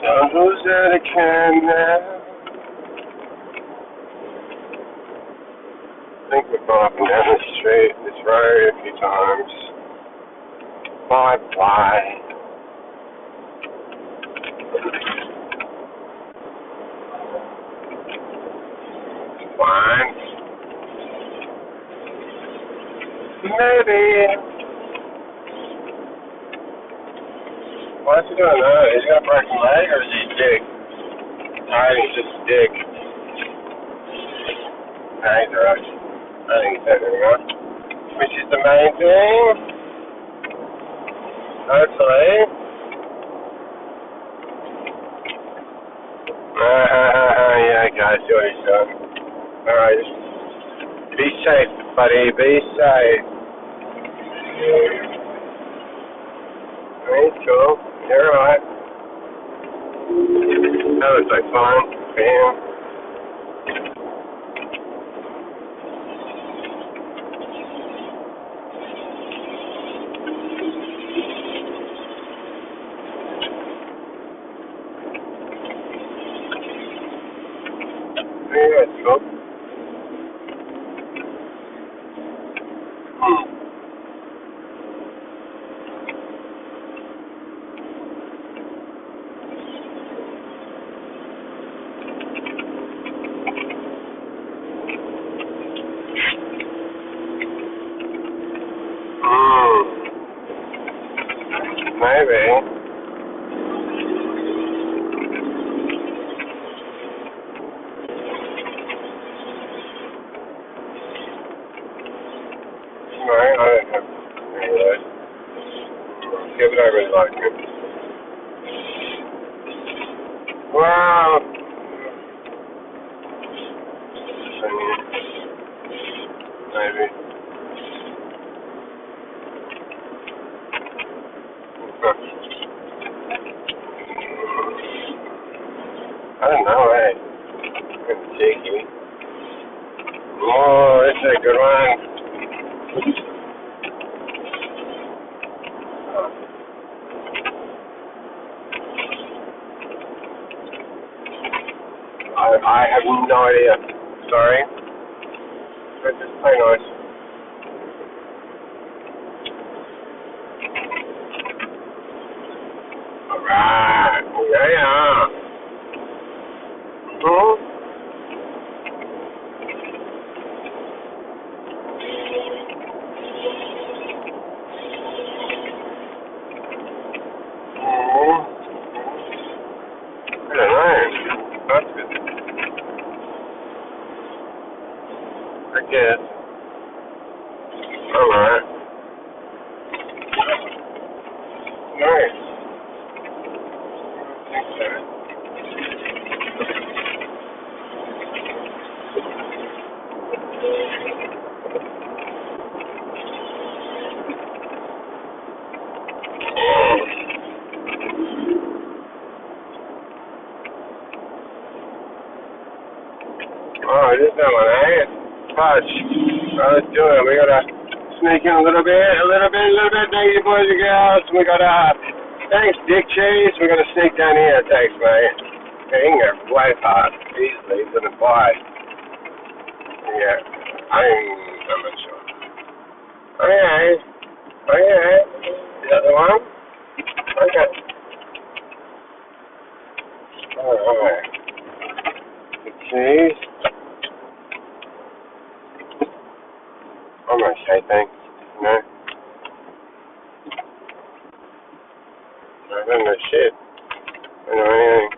So who's that can now? I think we've gone up and down this road a few times. Bye-bye. Fine. Maybe. What's he doing now? Is he got a broken leg or is he dick? I think he's just a dick. No, he's alright. I think he's everything right. Which is the main thing. Hopefully. Yeah, okay, I see what he's doing. Alright, just be safe, buddy, be safe. Alright, cool. You're alright. That looks like fun. Bam. Yeah, that's cool. Maybe. No, I don't have any of those. Yeah, but I really like it. Wow. Maybe. I don't know, eh? It's cheeky. Oh, this is a good one. I have no idea. Sorry. But just play nice. Alright. Yeah. I don't know. That's good. I guess. Alright. Nice. I think so. Oh, this is that one, eh? Fudge. Let's do it. We gotta sneak in a little bit. Thank you, boys and girls. We gotta, thanks, Dick Cheese. We gotta sneak down here. Thanks, mate. Yeah, you can go way past easily. He's gonna buy. Yeah. I'm not sure. Okay. The other one? Okay. Alright. The keys. I'm gonna say thanks. No. I don't know shit. I don't know anything.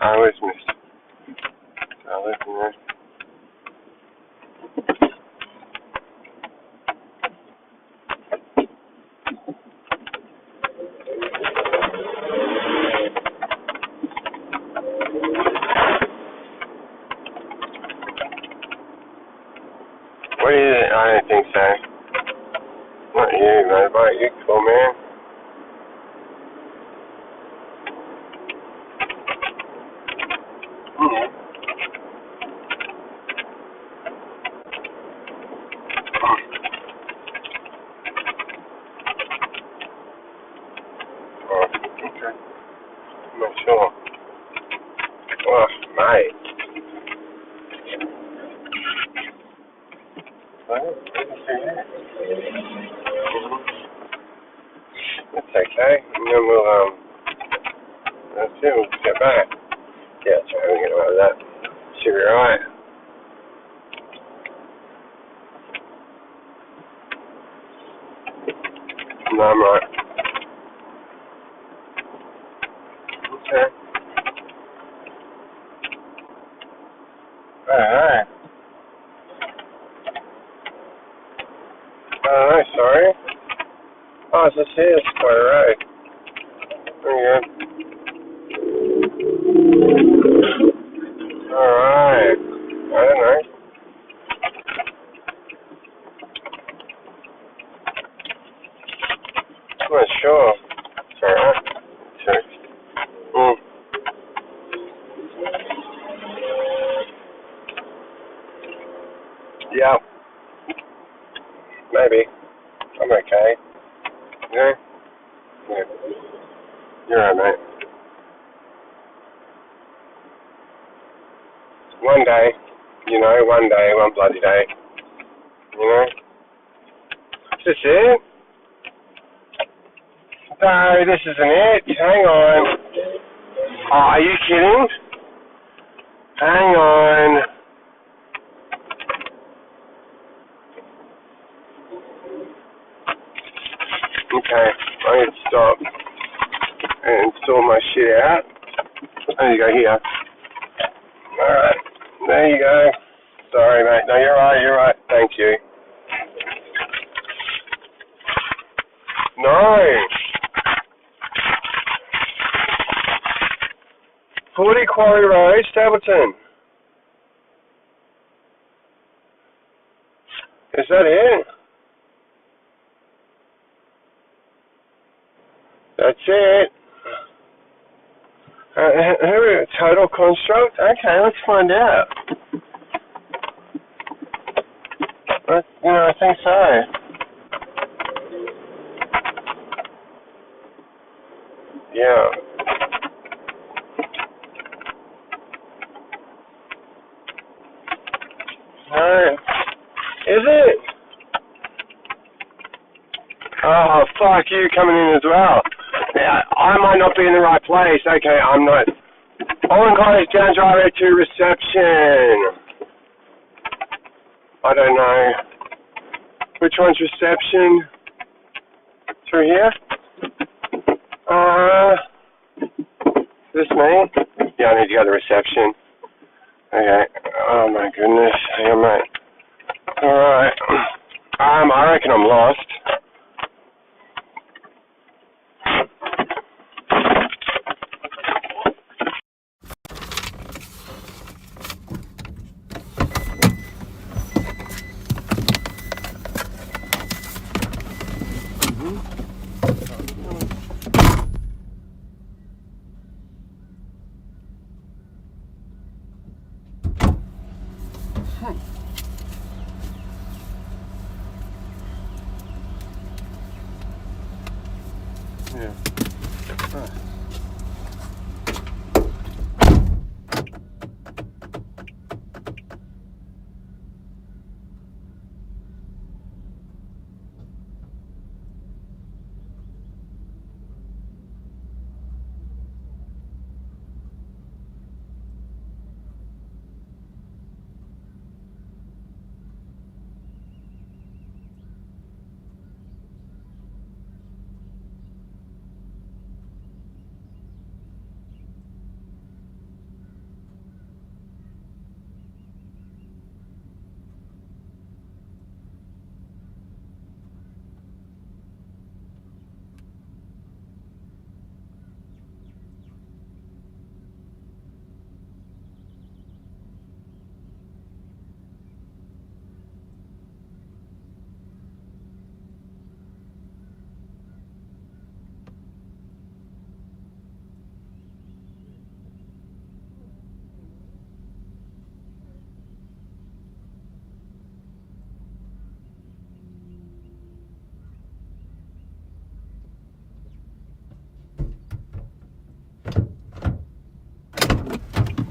I always miss. I listen there. What do you think? I don't think so. Not you, mate. You cool, man. Oh, okay. I'm not sure. Oh, mate. Well, I didn't see that. That's okay. And then that's it. We'll get back. Yeah, try to get out of that. Should be right. No, I'm right. Okay. Alright. Alright, sorry. Oh, it's just here. It's quite alright. There you go. Alright. I don't know. I'm not sure. It's alright. Yeah. Maybe. I'm okay. Yeah? Yeah. You're right, mate. One day. You know, one day, one bloody day. You know? Is this it? No, this isn't it. Hang on. Oh, are you kidding? Hang on. Okay, I need to stop and sort my shit out. There you go, here. Alright, there you go. Sorry, mate. No, you're right. Thank you. No. 40 Quarry Road, Stapleton. Is that it? That's it. Who? Total Construct? Okay, let's find out. I think so. Yeah. No. Is it? Oh, fuck you coming in as well. Yeah, I might not be in the right place. Okay, I'm not. Owen College down driver to reception. I don't know. Which one's reception? Through here? This me? Yeah, I need to go to reception. Okay. Oh my goodness. Hang on, mate. Alright. I reckon I'm lost. Yeah. Huh.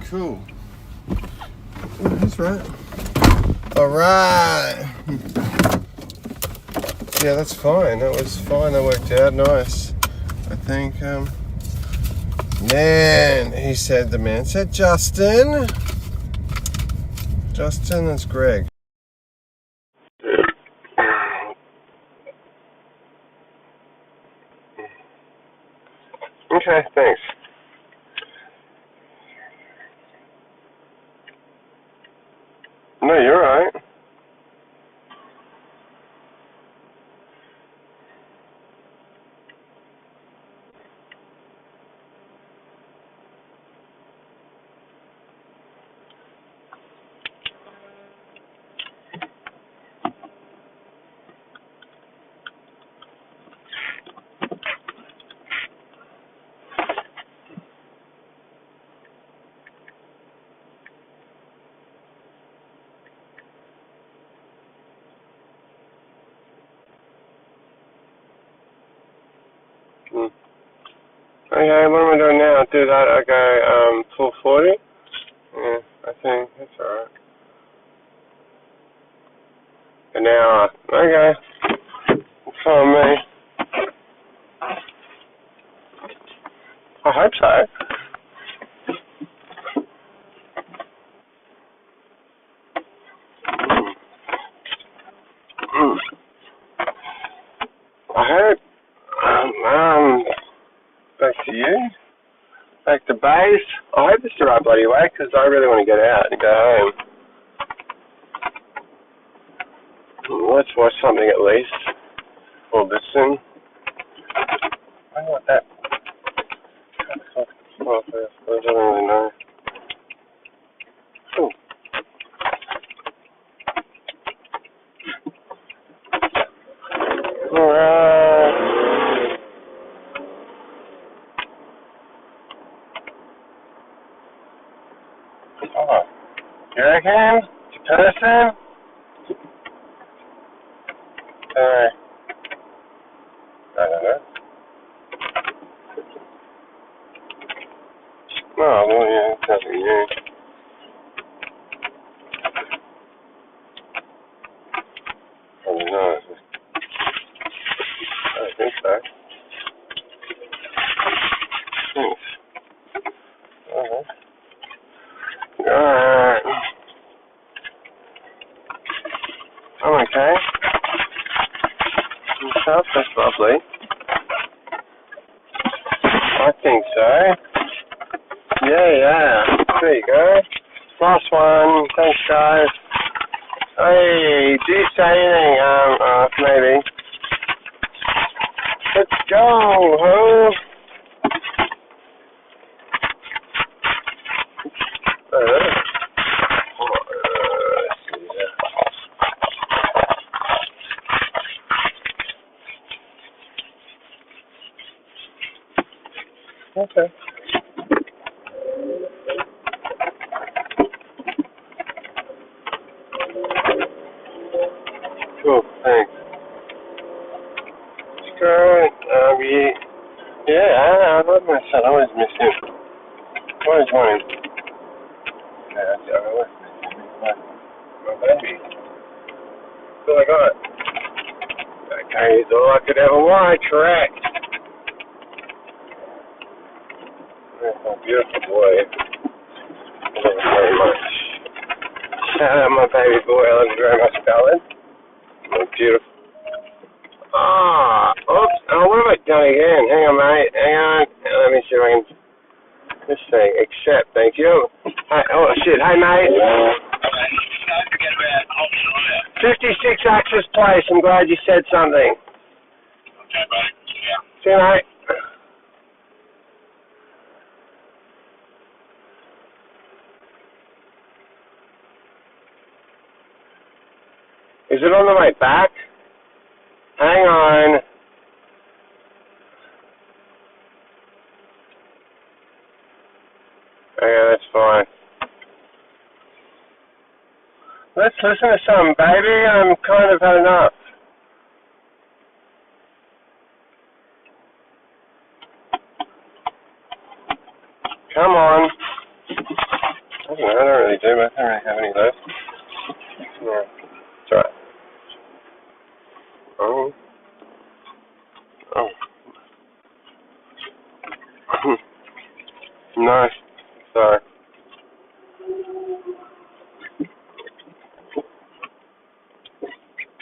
Cool. Oh, that's right. Alright. Yeah, that's fine. That was fine. That worked out nice. I think, man, the man said Justin. Justin, that's Greg. Okay, thanks. No, you're right. Okay, what am I doing now? Do that, okay, full 40? Yeah, I think that's alright. An hour. Okay. It's on me. I hope so. I hope, back to you. Back to base. I hope it's the right bloody way, because I really want to get out and go home. Let's watch something at least. Or listen. I know what that... I don't really know. Ooh. Alright. Oh. You reckon? It's a person? I don't know. Oh, well, yeah, it's nothing new. Probably not. I don't think so. Thanks. Alright. I'm okay. And stuff, that's lovely. I think so. Yeah. There you go. Last one. Thanks, guys. Hey, do you say anything? Maybe. Let's go, huh? Okay. Cool, thanks. It's good. I love my son. I always miss him. Always want him. Yeah, I always miss him. My baby. That's all I got. Okay, he's all I could ever want. Correct. That's my beautiful boy. I love him very much. Shout out my baby boy. I love you very much, Ballard. Oh, beautiful. Oops. Oh, what have I done again? Hang on, mate. Hang on. Let me see if I can... This thing. Accept. Thank you. Hey, oh, shit. Hey, mate. Don't forget about 56 Access Place. I'm glad you said something. Okay, buddy. Yeah. See you, mate. Is it on the way back? Hang on. Okay, that's fine. Let's listen to something, baby. I'm kind of had enough. Come on. I don't really do, but I don't really have any left. Yeah. It's alright. Oh. Oh. No. Sorry.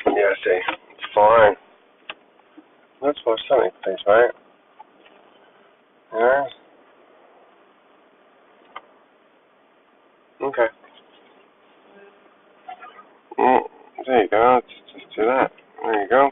Yeah, see. It's fine. Let's watch something, please, mate. Yeah? Okay. There you go. Let's just do that. There you go.